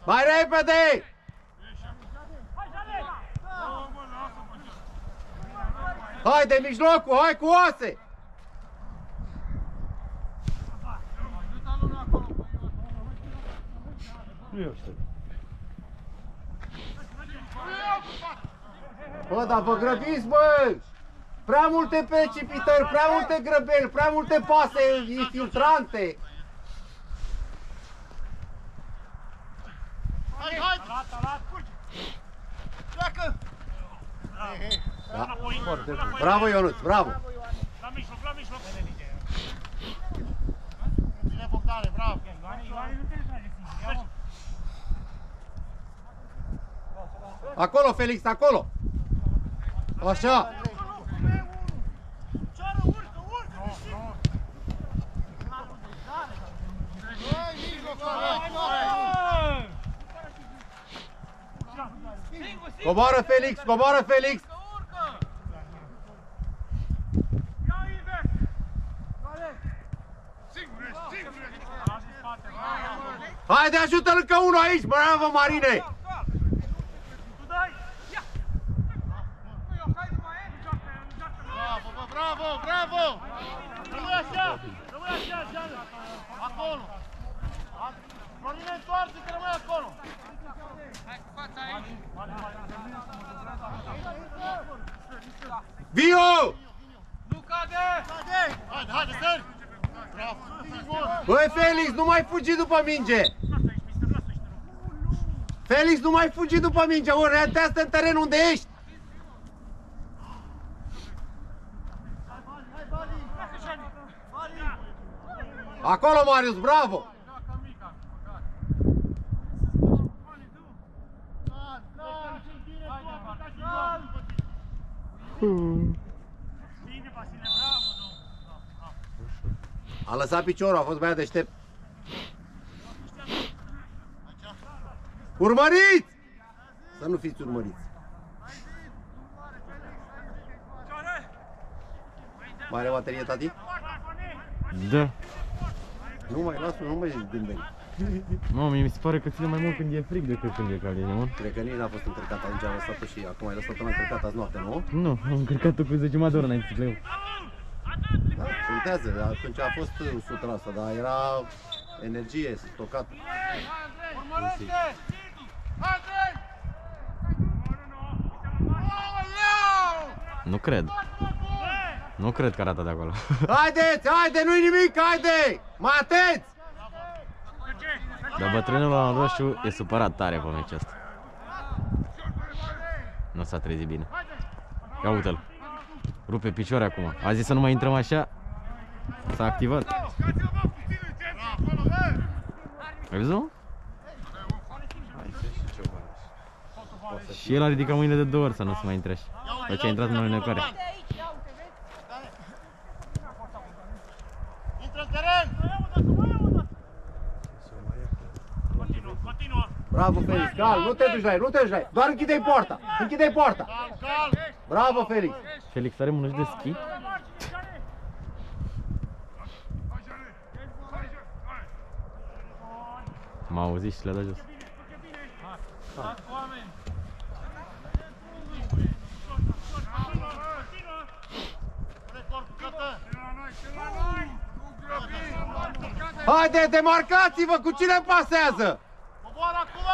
Mai repede! Hai de mijlocul, hai cu oase! Nu eu știu. Bă, dar vă grăbiți, bă! Prea multe precipitări, prea multe grăbeli, prea multe pase infiltrante! Hai! Pleacă! Da. Bravo, Ionuț, bravo! La mijloc, la mijloc! Bine, Bogdane, bravo! Acolo, Felix, acolo! Așa! Coboară, Felix, coboară, Felix! Haide, ajută-l încă unul aici, bravo, Marine! Bravo, bravo, bravo! Rămâi așa! Rămâi așa! acolo. Florin, întoarce, că rămâi acolo. Vio! Nu cade! Haide, stai! Bravo! Băi, Felix, nu mai fugi după minge! Felix, nu mai fugi după minge! Orientează-te în teren unde ești! Acolo, Marius, bravo! A lăsat piciorul, a fost băiat deștept. Urmăriți! Să nu fiți urmăriți. Mai are baterie, tati? Da. Nu mai, lasă, nu mai gândești. Mă, mie mi se pare că ține mai mult când e frig decât când e cald, mă. Cred că nici n-a fost încărcat, atunci am lăsat-o și acum ai lăsat-o încărcat azi noapte, nu? Nu, am încărcat-o cu 10 de ori înainte să Da, contează, atunci a fost 100%, dar era energie stocată. Nu cred. Nu cred că arată de acolo. Haideți, haide, nu-i nimic, haide! Mai atenți! Dar bătrânul la roșu e supărat tare pe meciul ăsta. Nu s-a trezit bine. Ia uite-l. Rupe picioare acum. A zis să nu mai intrăm așa. S-a activat. Ai văzut? Și el a ridicat mâinile de 2 ori să nu se mai intre așa. După ce a intrat în înecare. Intră în teren! Bravo, Felix, calm, nu te duci la el, nu te duci la el. Doar închide-i poarta, închide-i poarta. Bravo, Felix. Felix are mânuși de schi? M-a auzit și le-a dat jos. Haide, demarcați-vă, cu cine pasează? Coboară acum!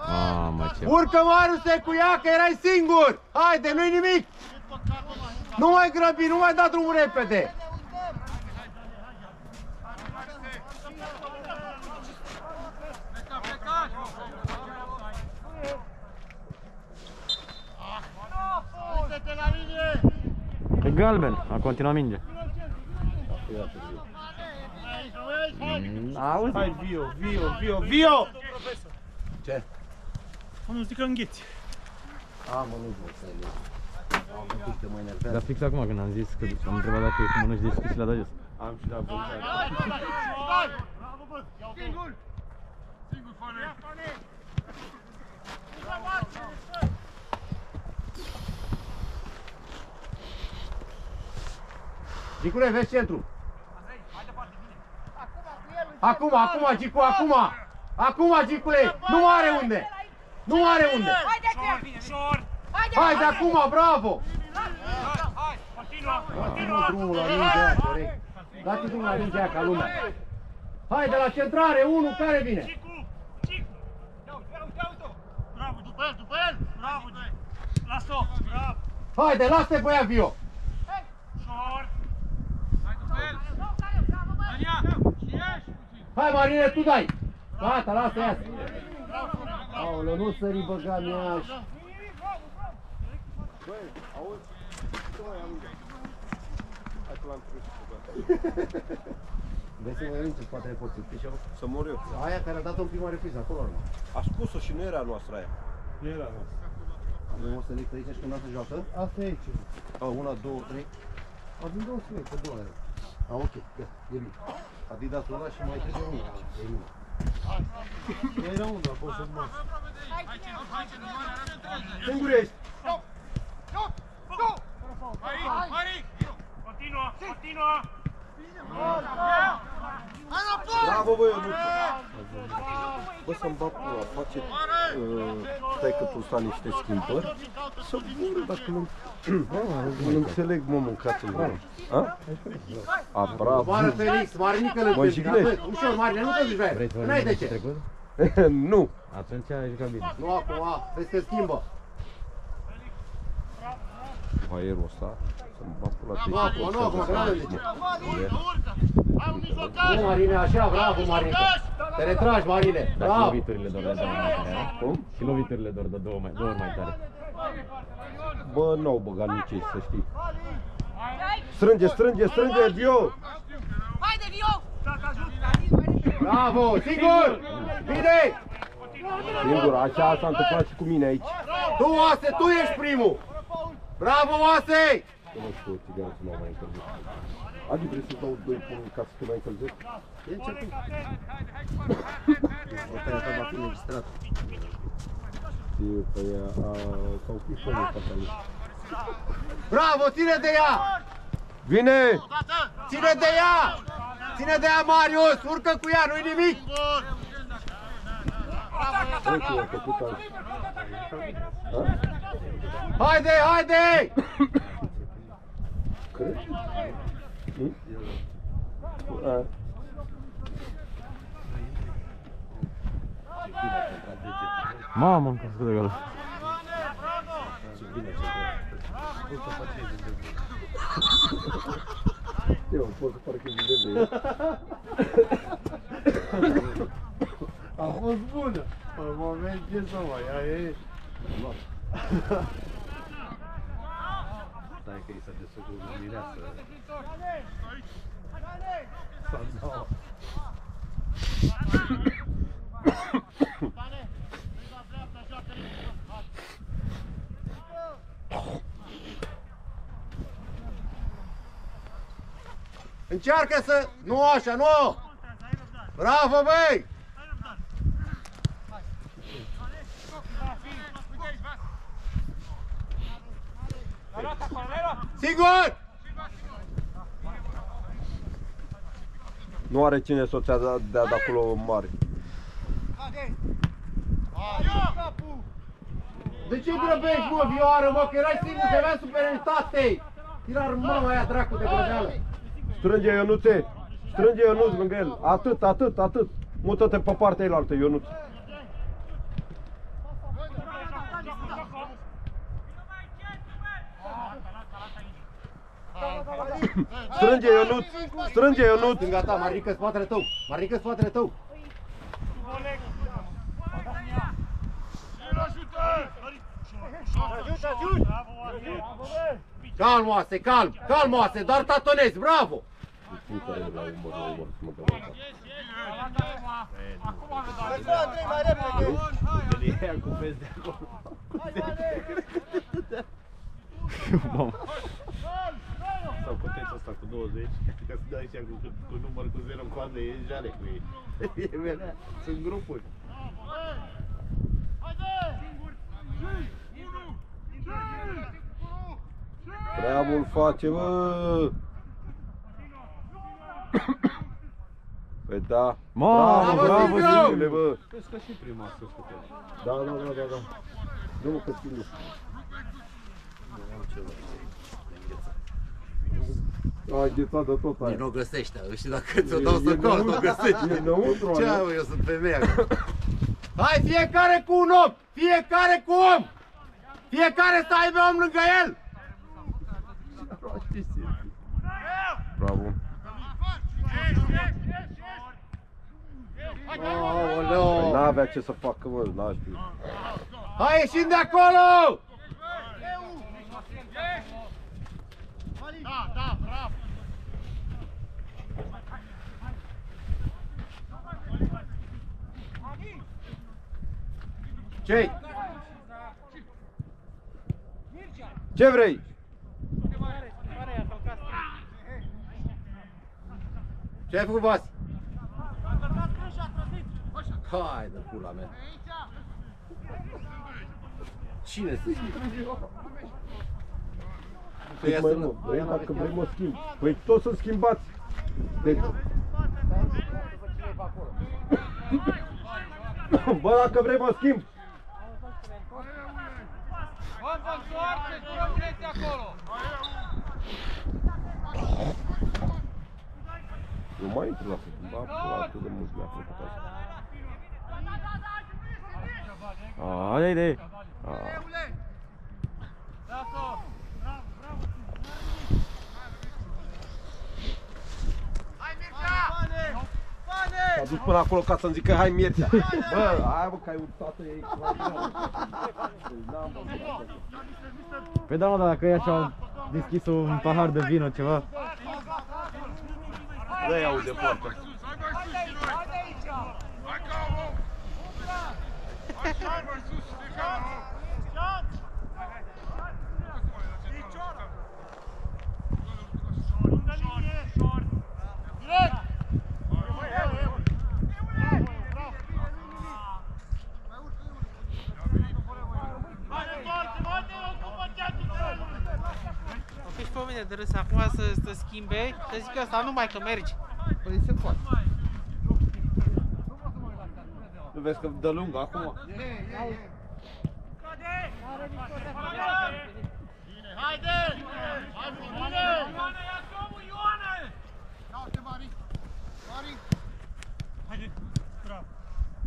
Mamă, ce... Urcă, Mariuse, cu ea, că erai singur! Haide, nu-i nimic! Nu mai grăbi, nu mai da drumul repede! Uite-te la linie! E galben, a continuat minge. Auzi? Hai, Vio! Ce? Nu zic că îngheți. Mă, nu vreau să le... Am văzut că mă enervează. Dar fix acum când am zis că am întrebat dacă e cu mânuși deschis și le-a dat jos. Am și dat băuțare. Bravo, bă! Singur! Singur, Fane! Gicule, vezi centru. Acum, Gicu, acum! Acum, Gicule! Nu are unde! Nu are unde! Haide, acum, bravo! Dați-mă drumul la mingea, corect. Dați drumul la mingea ca lumea. Haide, la centrare, 1, care vine? Bravo, după el! Bravo! Las-o! Bravo! Haide, lasă-te pe ea, Vio! Hai, Marine, tu dai! Gata, lasă ea! Aoleu, nu sări băga mea! Băi, auzi? Ce mai am? Hai că l-am trimis cu băga. Vrei să mă iau în spatele porții, știi ce-au? Să mor eu. Aia care a dat-o în prima repriză, acolo urmă. A spus-o și nu era a noastră aia. Nu era a noastră. Avem o selectă aici și când se joacă? Asta e aici. 1, 2, 3. Avem 2 selecte, 2 are. Ok, gata, e bine. Adidasul ăla și mai trebuie unul. E bine. Era unul, a fost în masă. Singur ești! Continuă! Bravo, băi, nu. Bă, să-mi bag pula, face taică-tul ăsta niște schimbări, să voră dacă nu înțeleg, mă, mâncați-l, bă. A, bravo. Moară Felix, Marinică-l Mă jignești. ușor, Marine, nu te duci Vrei să nu ai de ce. trecut? Nu. Atunci ai jucat bine. Nu acum, vezi că schimbă. Aerul ăsta, să-mi bag pula. Nu acum, nu acum, că nu ai de ce. Am nici ocazii! Nu, Marine, așa, bravo, Marine. Te retragi, Marine, Dar și bravo. loviturile doar de două mai tare, Cum? și loviturile doar de două ori mai tare. Bă, n-au băgat nici ei, să știi. Strânge, strânge, strânge, Vio! Haide, Vio! Bravo, sigur! Bine! Singur, așa s-a întâmplat și cu mine aici. Tu, Oase, tu ești primul! Bravo, Oase! Să mă știu, țigană, să mă mai încălzesc. Adi, vrei să-ți dau 2 pune ca să te mai încălzesc? E început. Va fi registrat. Păi, s-au pus omul pe acolo. Bravo, ține de ea! Vine! Ține de ea! Ține de ea, Marius! Urcă cu ea, nu-i nimic! Uite, a făcut așa. Haide, haide! Crezi? Mamă, am căscut de gol. Eu, pot să parcă vedem de el. A fost bună! În moment ce să mai, aia e... Stai că i s-a desfăcut o mireasă. S-a dat. Încearcă să... Nu așa, nu! Bravo, băi! Sigur! Nu are cine să o dea de acolo mare. De ce grăbești, mă, Vioară, mă, că erai singur, că aveam superioritate! Tira mama aia dracu de grăbeală! Strânge, Ionuțe! Strânge, Ionuț, lângă el! Atât, atât, atât! Mută-te pe partea ailaltă, Ionuț! Strânge, Ionuț! Strânge, Ionuț! Stânga ta, Marică, spatele tău! Marică, spatele tău! Calm, Oase, calm! Calm, Oase, doar tatonezi, bravo! Aia cu vezi de acolo. Sau potența asta cu 20, ca să dai seama cu număr cu 0 în coadă, e jale cu ei. E venea, sunt grupuri. Prea mult face, bă! Păi da! Mamă, bravo, Zingule, bă! Vezi că și prima a scăzut. Da, da, da, da, da. Nu, că țin. Ai ghețat de tot aia. Nu o găsești, știi, dacă ți-o dau să col, nu o găsești. E înăuntru, Ce aia. ai, eu sunt femeia. Hai, fiecare cu un om! Fiecare cu om! Fiecare să aibă om lângă el! Bravo. Aoleu! Păi n-avea ce să facă, mă, n-a știut. Hai, ieșim de acolo! Da, da, bravo! Ce-i? Ce vrei? Ce ai făcut, Vasi? Hai de pula mea! Cine să Păi, mă, nu, vrei, dacă vrei mă schimb. Păi toți sunt schimbați. Bă, dacă vrei mă schimb. Bă, soarte, ce vreți acolo? Nu mai intru la fotbal, bă, atât de mult mi-a făcut asta. Haide! S-a dus până acolo ca să-mi zică hai Mircea. Bă, aia bă, că ai urcat-o e Păi da, mă, dar dacă ei așa-au deschis un pahar de vin, ceva. Dă-i aude foarte. Ești pe mine de râs acum să schimbe, să zic asta numai că mergi. Păi se poate. Nu vezi că dă lungă acum? Haide! Hai bine! Ioane, ia drumul, Ioane! Ia-te, Mari! Mari! Haide! Bravo!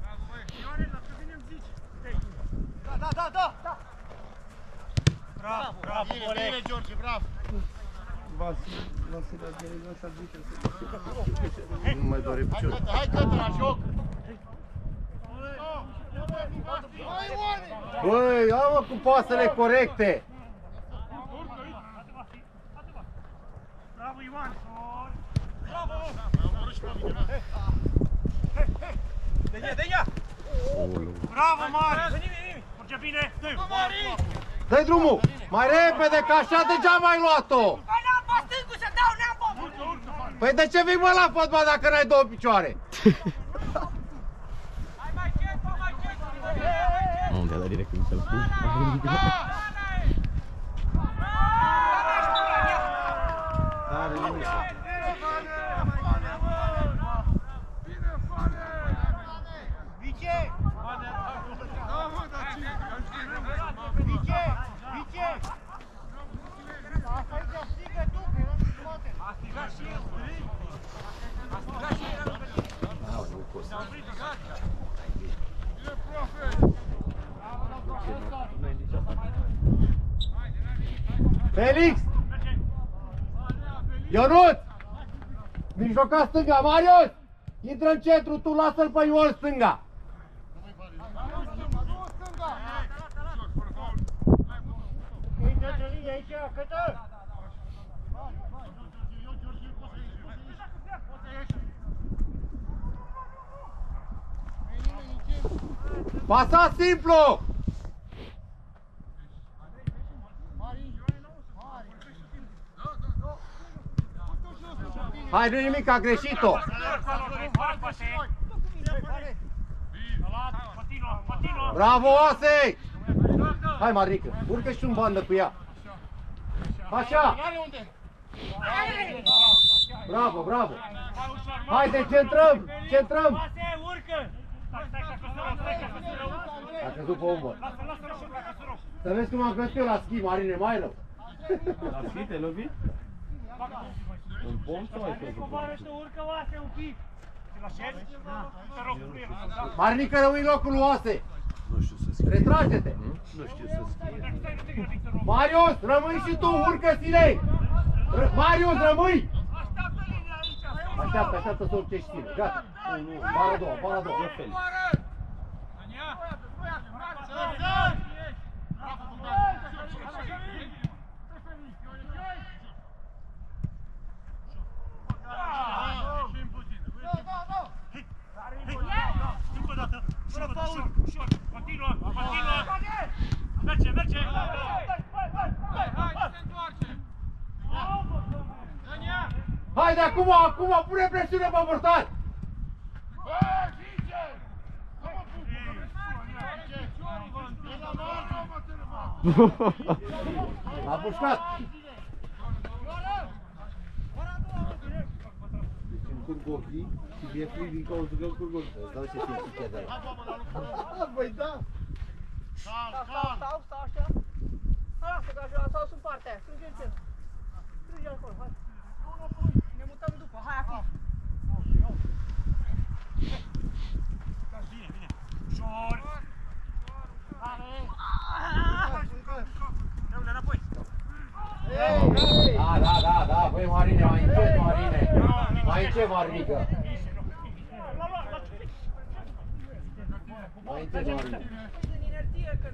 Bravo, băi! Ioane, dacă vine îmi zici! Da! Bravo, bravo, coleg! Bine, George, bravo! Nu mai doare piciorul. Hai, Cătă, la joc! Băi, ia-mă cu pasele corecte! Bravo, Ioan! Bravo! Dă-i-a! Bravo, Mari! Merge bine! Dă-i! Mari! Dă-i drumul! Mai repede, că așa degeaba ai luat-o! Păi n-am pe stângul să dau, n-am pe... Păi de ce vii mă la fotbal dacă n-ai două picioare? Hai mai cet, mai cet! Unde a dat direct în selfie? N-are nimic. Felix! Ionut! Mijloca stânga, Marius! Intră în centru, tu lasă-l pe Ion stânga! Pasa simplu! Hai, nu nimic, a greșit-o! Bravo, Oase! Hai, Marică, urcă și un bandă cu ea! Așa! Bravo, bravo! Haide, centrăm! Centrăm! A căzut pe umăr. Să vezi cum am căzut eu la schi, Marine, mai rău. La schi te lovi? În pom sau ai căzut? Marinică, rămâi în locul lui Oase. Nu știu să schie. Retrage-te. Nu știu să schie. Marius, rămâi și tu, urcă-ți-le! Marius, rămâi! Așteaptă, așteaptă să urce și tine. Gata. Bara a doua, bara a doua. Continuă, continuă! Merge, merge! Haide, acum, acum, pune presiune pe portar! A pușcat! curg ochii și mi-e fric din cauza că îmi curg ochii. Îți dau ce simți de aia. Băi, da! Stau așa. Lasă că așa, stau în partea aia. Strânge încet. Strânge acolo, hai. Ne mutăm după, hai acum. Bine, bine. Ușor. Tare. Dă-le înapoi. Da, băi Marine, mai încet Marine. Mai încet Marinică. Mai încet Marine. În inerție, că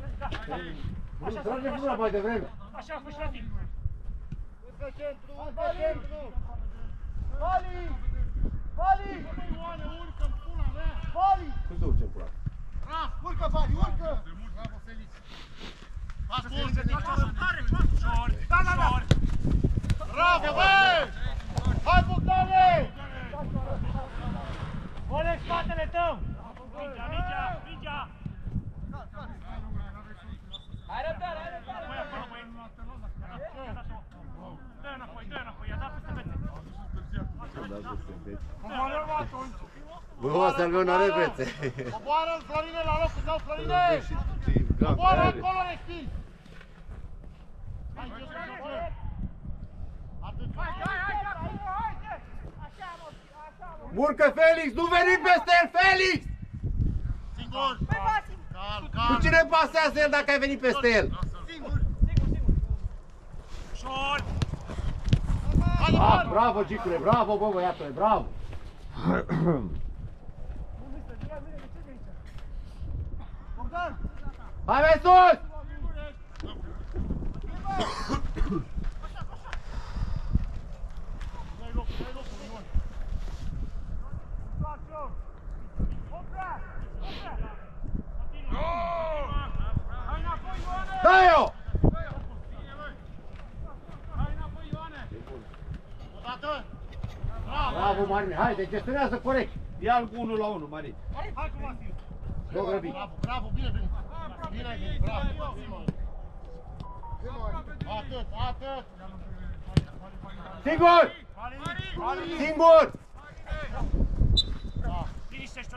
Nu, trage frâna mai devreme. așa, fă și la timp. Urcă centru, urcă centru. Vali! Vali! Ioane, urcă-mi pula mea! Vali! Cum se urce pula? Urcă, Vali, urcă! Bravo, Felix! Ascultă, ușor! Ușor! Bravo, bă! Hai, Bogdane! Oleg, spatele tău! Mingea! Hai răbdare, hai răbdare! Băi, acolo, băi! Dă înapoi, i-a dat peste bețe! Bă, ăsta-l meu n-are bețe. Coboară-l, Florine, la locul tău, Florine! Coboară acolo, respins! Hai, Urcă Felix, nu veni peste el, Felix! Singur! Cu cine pasează el dacă ai venit peste el? Singur! Ușor! Ah, bravo, Gicule, bravo, bă, băiatule, bravo! Hai, mai sus! Dă-i-o! Bravo, Marine, haide, gestionează corect! Ia-l cu 1 la 1, Marin. Hai cu Masiu! Nu grăbi. Bravo, bine, bravo! Atât! Singur! Singur!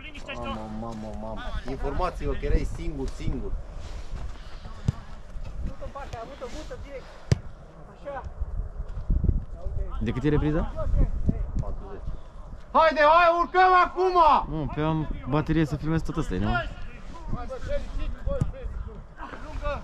Liniștește-o! Mamă, informați-vă că erai singur. Mută în partea, mută direct! Așa! De cât e repriza? 40. Haide, hai, urcăm acum! Nu, pe am baterie să filmez tot ăsta, nu? Hai, bă, felicit, bă, lungă!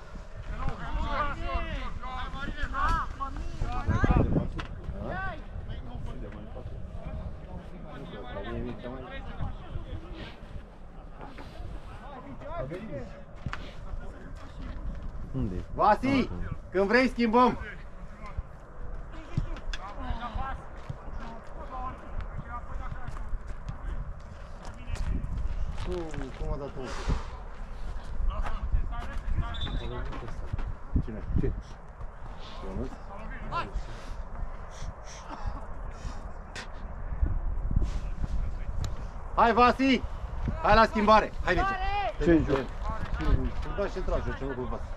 Unde e? Vasi, când vrei schimbăm. Cum a dat unul? Cine? Ce? Ionuț? Hai, Vasi! Hai la schimbare! Hai, merge! Ce-i joc? Îmi dai și trage, ce nu cu Vasi.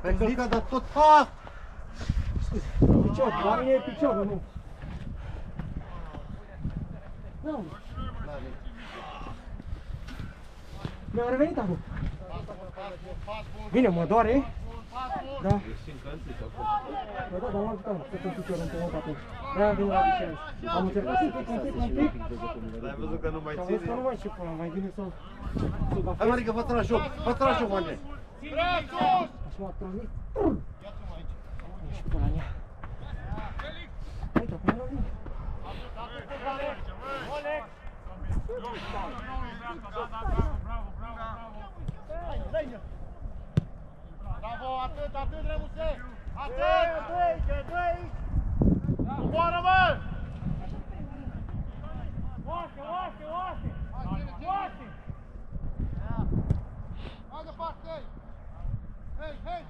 Ridică, dar tot... Ah! Picior, la mine e piciorul, nu. Nu. Mi-a revenit acum. Bine, mă doare. Da. Da, dar m-am ajutat, tot în picior, în pământ atunci. Da, am venit la bișeană. Am încercat să pic un pic. Dar ai văzut că nu mai Și am ține? văzut că nu mai știu până, mai bine să... Hai, Marica, fă-ți la joc! Fă-ți la joc, Marine! Așa m-a trănit. Și până la ea. Uite, acum la mine. Bravo, atât, Remuse! Atât! Coboară, mă! Oase! Mai departe! Hei!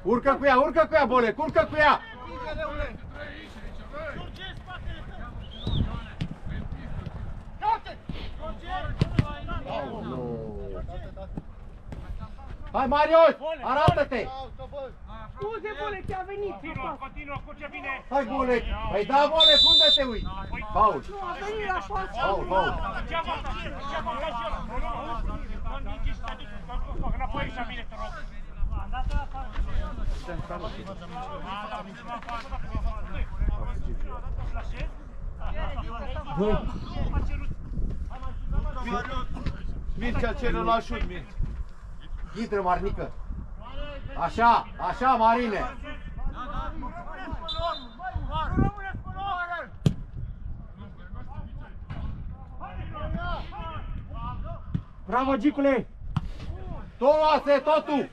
Urcă cu ea, Bolec, urcă cu ea! Hai, Marius, arată-te! Scuze, Bolec, a venit. Continuă cu ce vine. Hai, Bolec! Păi da, Bolec, unde te uiți? Paul! Nu, a venit la pas. Paul, Paul! Înapoi aici, bine, te rog. Mircea, cere la șut, Mircea. Intră, Marnică! Așa, așa, Marine! Bravo, Gicule! Tot luase, totul!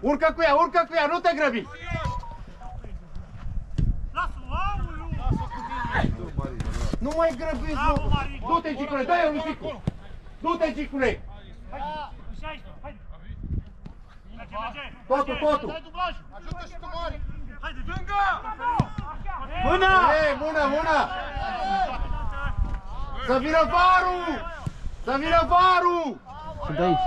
Urcă cu ea, nu te grăbi! Nu mai grăbiți, mă! Du-te, Gicule, dă-i un Gicu! Du-te, Gicule! Totul, totul! Ajută și tu, Mari! Haide, Mână! Ei, mână, mână! Să vină varul! Să vină varul! Sunt aici.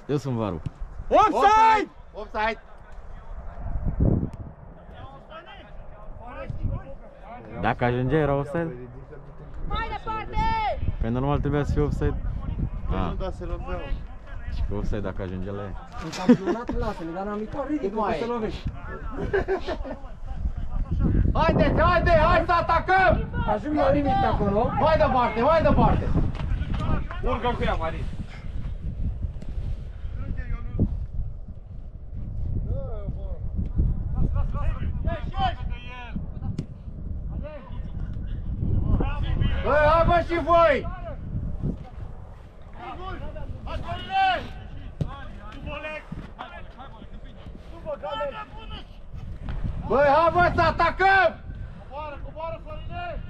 Eu sunt varul. Offside! Offside! Dacă ajungea era offside? Mai departe! Păi normal trebuia să fie offside. Nu, dar se loveau. Și pe offside dacă ajungea la ea. În campionat lasă-le, dar în amical ridică că se lovești. Haideți, haide, hai să atacăm! Ajung la limită acolo. Mai departe, mai departe! Urcă cu ea, Marin. Băi, hai bă și voi! Băi, hai bă să atacăm! Coboară, Florile!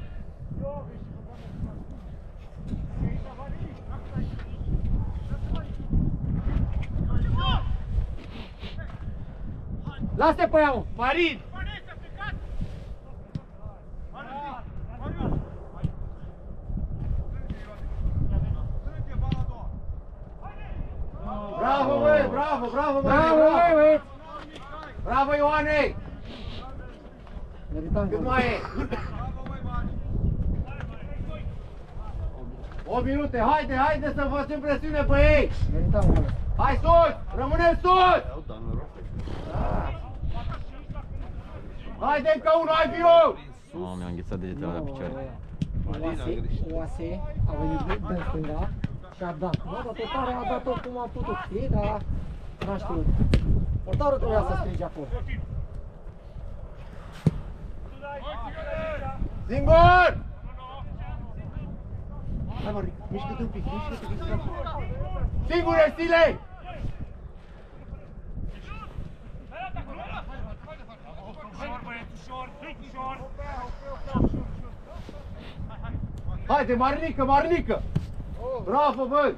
Lasă pe ea, mă! Marin! Bravo, băi, bravo, bravo, băi, bravo! Bravo, Ioane! Cât mai e? 8 minute, haide, haide să facem presiune pe ei! Hai sus! Rămânem sus! Haide încă unul, hai vino! Oh, mi-a înghețat degetele la picioare. Oase a venit din stânga și a dat. Nu a dat o tare, a dat-o cum a putut, știi? Dar n-a știut. Portarul trebuia să strige acolo. Singur! Hai, mă, mișcă-te un pic, mișcă-te un pic. Singure, Stile! Haide, Marinică, Marinică! Bravo, bă!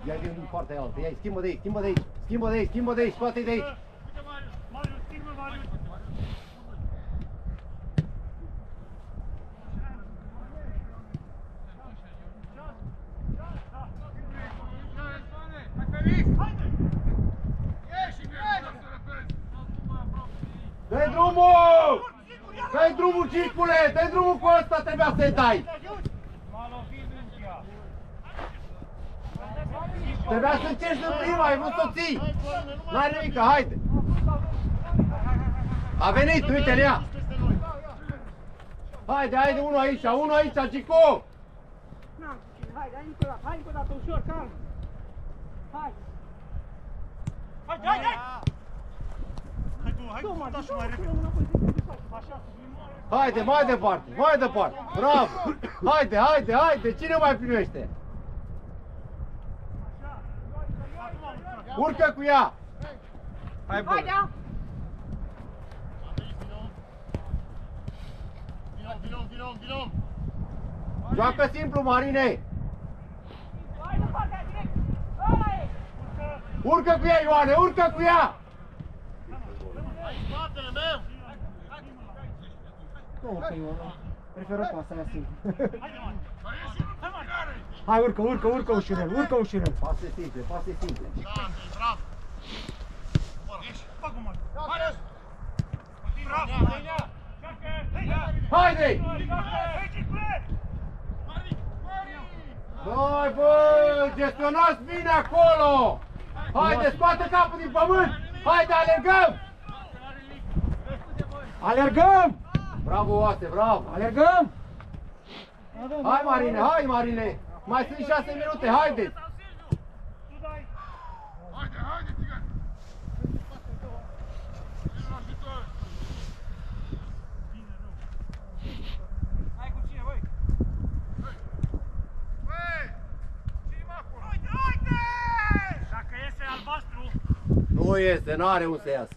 Ia din partea aia altă, ia-i, schimbă de aici, schimbă de aici, schimbă de aici, schimbă de aici, scoate-i de aici! Dă-i drumul! Dă-i drumul, Cicule! Dă-i drumul cu ăsta, trebuia să-i dai! Trebuia să încerci în prima, ai vrut să o ții! N-ai nimic, haide! A venit, uite-l ea! Haide, haide, unul aici, Cico! Haide, hai încă o dată, ușor, calm! Hai! Haide, mai departe, mai departe! Bravo! Haide, haide, haide! Cine mai primește? Urcă cu ea! Hai, bă! Haide! Joacă simplu, Marine! Urcă cu ea, Ioane, urcă cu ea! Spatele meu! Nu urcă Ioana. Preferă pasa aia simplă. Hai, urcă ușurel, urcă ușurel. Pase simple, pase simple. Bravo! Haide! Doi, bă, gestionați bine acolo! Haide, scoate capul din pământ! Haide, alergăm! Alergăm! Bravo, Oase, bravo! Alergăm! Hai, Marine, hai, Marine! Mai sunt 6 minute, haideți! Dacă iese albastru... Nu iese, n-are un să iasă.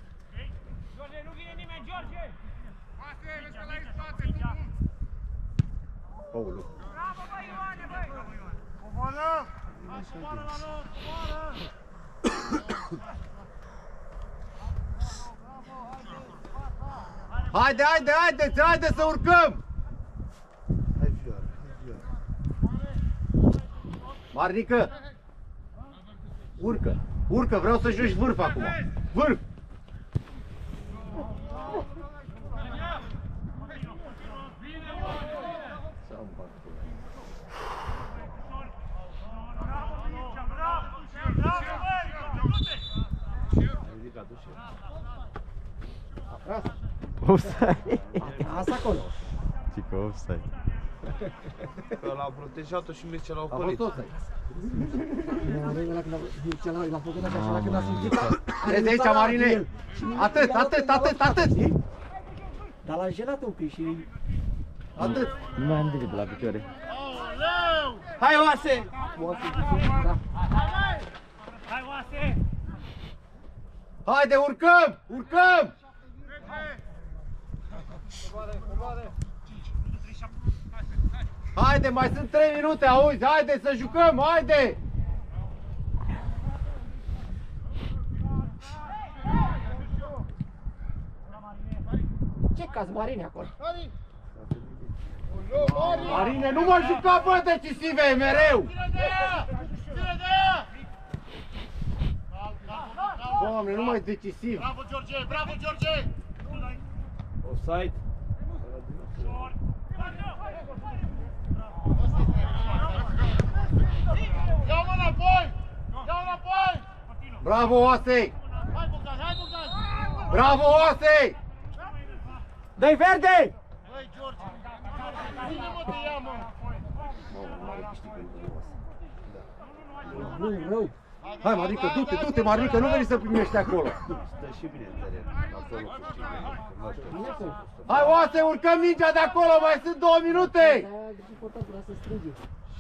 George, nu vine nimeni, George! Paulu. Bravo, băi, Ioane, băi! Coboară! Coboară la loc, coboară! Haide, haide, haideți, haide să urcăm! Hai, Vioară, hai, Vioară. Marnică! Urcă, urcă, vreau să joci vârf acum. Vârf! Offside. Asta acolo. Cică offside. L-a protejat-o și Mircea l-a A fost oprit. tot să-i. L-a făcut așa și când a simțit... Vezi aici, Marine? Atât, atât, atât, atât! Dar l-a jenat un pic și... Atât! Nu mai am de la picioare. Aoleu! Hai, Oase! Da. Hai, Oase! Haide, urcăm! Urcăm! Haide, mai sunt 3 minute, auzi, haide să jucăm, haide! Ce caz Marine acolo? Marine, nu mă juca, bă, decisive, mereu! Ține de ea! Ține de ea! Doamne, nu mai decisiv! Bravo, George! Bravo, George! Offside. Ia-o înapoi! Ia-o înapoi! Bravo, Oase! Hai, Bogdan! Hai, Bogdan! Bravo, Oase! Dă-i verde! Băi, George! Ține-mă de ea, mă! Nu, rău. Hai, Marică, du-te, du-te, Marică, nu veni să primești acolo! Stă și bine în teren. Acolo cu cine. Hai, Oase, urcăm mingea de acolo, mai sunt 2 minute! Aia e important, vrea să strânge.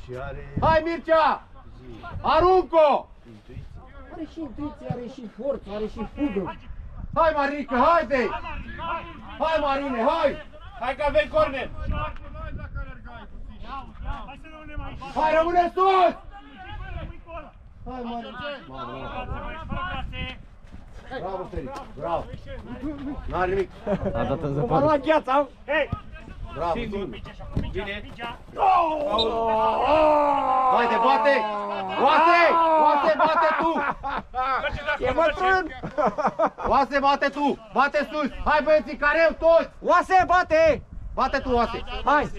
Și are Hai, Mircea! Arunco! intuiție. Are și intuiție, are și forță, are și fugă. Hai, Marică, haide! Hai, Marine, hai! Hai că avem corner! Hai să rămânem aici! Hai, rămâne sus! Hai, George! Bravo, Feri, bravo! N-are nimic! A dat în Va zăpadă. lua gheața. Bravo! Bine. Haide, bate! Oase! Oase, bate tu! E bătrân. Oase, bate tu! Bate sus! Hai, băieții, careu, toți! Oase, bate! Bate tu, Oase! Hai!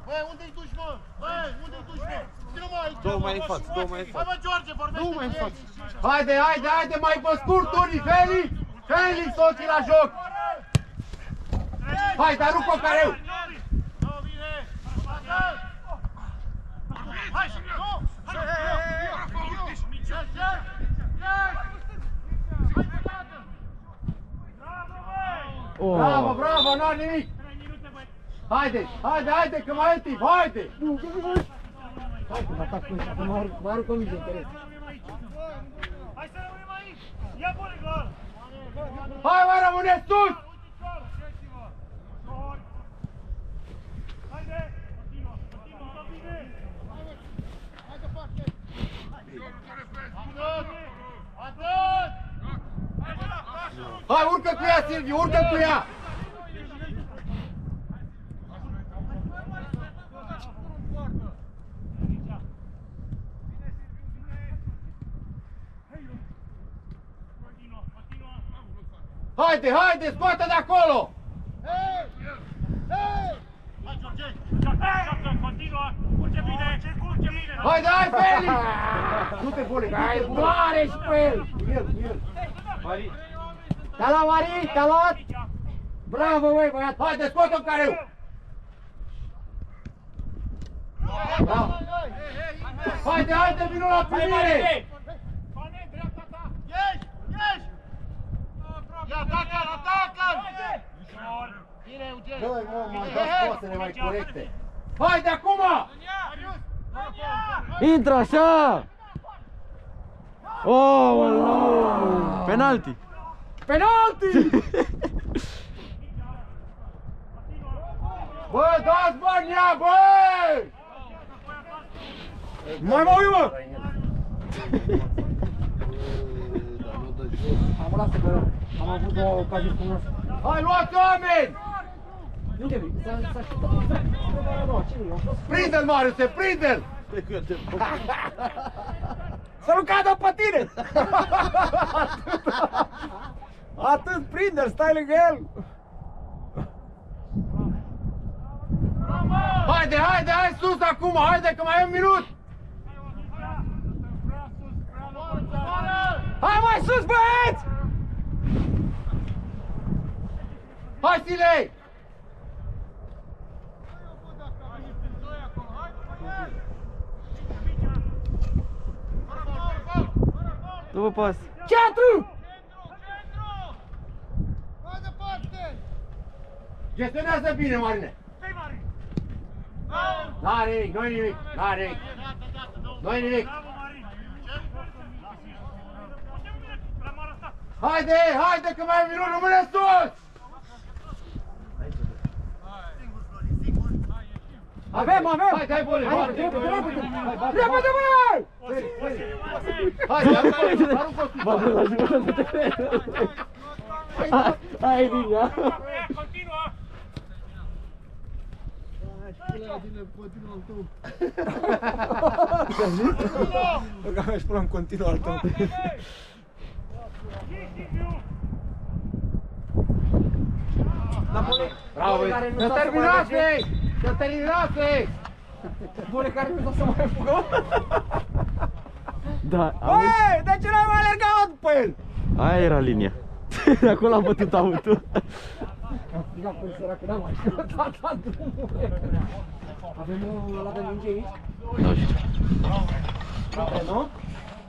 Băi, unde-i duci, mă? Băi, unde-i duci, mă? Ține-mă aici! Două mai în față, două mai în Hai, față. mă, George, vorbește Nu mai în cu ei. față. Haide, haide, haide, mai pe scurt, unii! Felix! Felix, soții la joc! Hai, dar nu cu careu! Nu vine! Hai, nu! Bravo, bravo, n-are nimic! Haide, haide, haide, că mai e timp, haide! Hai că mă atac cu ăștia, că mă aruncă în mine, interes. Hai să rămânem aici! Ia bune, gol! Hai, mai rămâne sus! Haide! Continuă, continuă, bine! Hai departe! urcă cu ea, Silviu, urcă cu ea! Haide, haide, scoate de acolo! Hai, George! Joacă, continuă! Curge bine! Curge bine! Haide, hai, Felix! Nu te vole, hai, Mare și pe el! cu el, cu el! Te-a luat, Mari, te-a luat! Bravo, băi, băiat! Haide, scoate-o în careu! Bravo! Haide, haide, vină la primire! Pane, dreapta ta! Ieși! Ieși! Ia, atacă-l, atacă-l! Ușor! Bine, Eugen! Dă-i, mă, mai dați spasele mai corecte! Haide, acum! Intră așa! Oh, no! Penalti! Penalti! Bă, dați bani ea, bă! Mai mă uit, mă! Am lasă că am avut două ocazii frumoase. Hai, luați oameni! Unde vrei? S-a așteptat. Cine a fost? Prinde-l, Mariuse, prinde-l! Să nu cadă pe tine! Atât, prinde-l, stai lângă el! Haide, haide, hai sus acum, haide că mai e un minut! Hai mai sus, băieți! Hai, Silei! După pas. Centru! Gestionează bine, Marine! N-are nimic, nu-i nimic, n-are nimic! Nu-i nimic! Haide, haide că mai e un minut, rămâne sus! Avem! Haide, hai, bole, bate! Repede, băi! Haide, aruncă-o sus! Hai, bine! Continuă! Că mai spune în continuu al tău. Bravo, să terminase! Să terminase! Bune care nu să mai fugă! Da, Băi, de ce n-ai mai alergat după el? aia era linia. De acolo am bătut autul. Am strigat pe săracă, n-am mai așteptat drumul. Avem ăla de minge aici? Nu știu. Nu?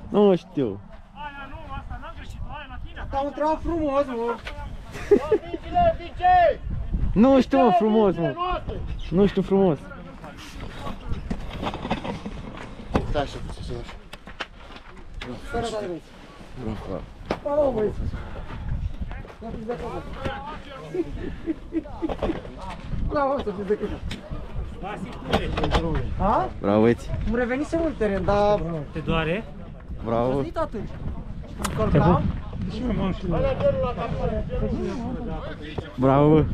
Nu știu. Aia nu, asta n-am greșit, aia la tine! Te-am întrebat frumos, mă! Vingile, vinge! Nu știu, mă, frumos, mă. Nu știu frumos. Stai așa, puțin să așa. Sănătate, băieți! Bravo, băieți! Să fiți de acolo! Bravo, să fiți de acolo! Ha? Bravo, băieți. Îmi revenisem în teren, dar... Te doare? Bravo. Am zis atunci! Încălcam? Bravo, bă.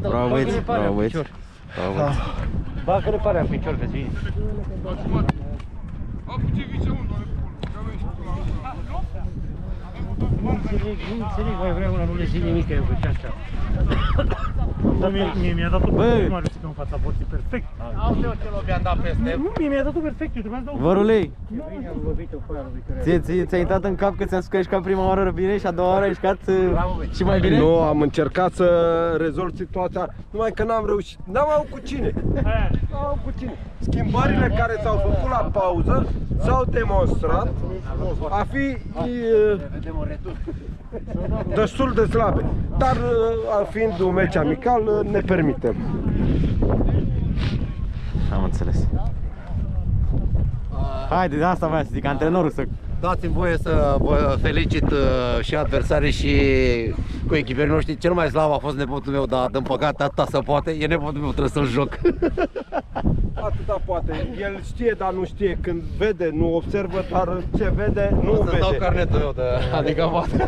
Bravo, băieți. Bravo, băieți. Bravo, băieți. Ba, că ne pare în picior, că-ți vine. Nu înțeleg, mai vreau una, nu le zic nimic, eu pe asta. Dar mie mi-a dat-o perfect, Marius, în fața porții, perfect. Aoleu, ce l-o dat peste. Nu, mie mi-a dat-o perfect, eu trebuia să dau... Vărulei, ți-a intrat în cap că ți-am spus că ești ca prima oară bine și a doua oară ai jucat și mai bine? Nu, am încercat să rezolv situația, numai că n-am reușit. N-am avut cu cine. N-am avut cu cine. Schimbările care s-au făcut la pauză s-au demonstrat a fi destul de slabe. Dar fiind un meci amical, ne permitem. Am înțeles. Haide, de asta voiam să zic, antrenorul să... Dați-mi voie să vă felicit și adversarii și cu echipierii noștri. Cel mai slab a fost nepotul meu, dar din păcate atâta se poate. E nepotul meu, trebuie să-l joc. Atâta poate. El știe, dar nu știe. Când vede, nu observă, dar ce vede, nu O să vede. dau carnetul meu de handicapată.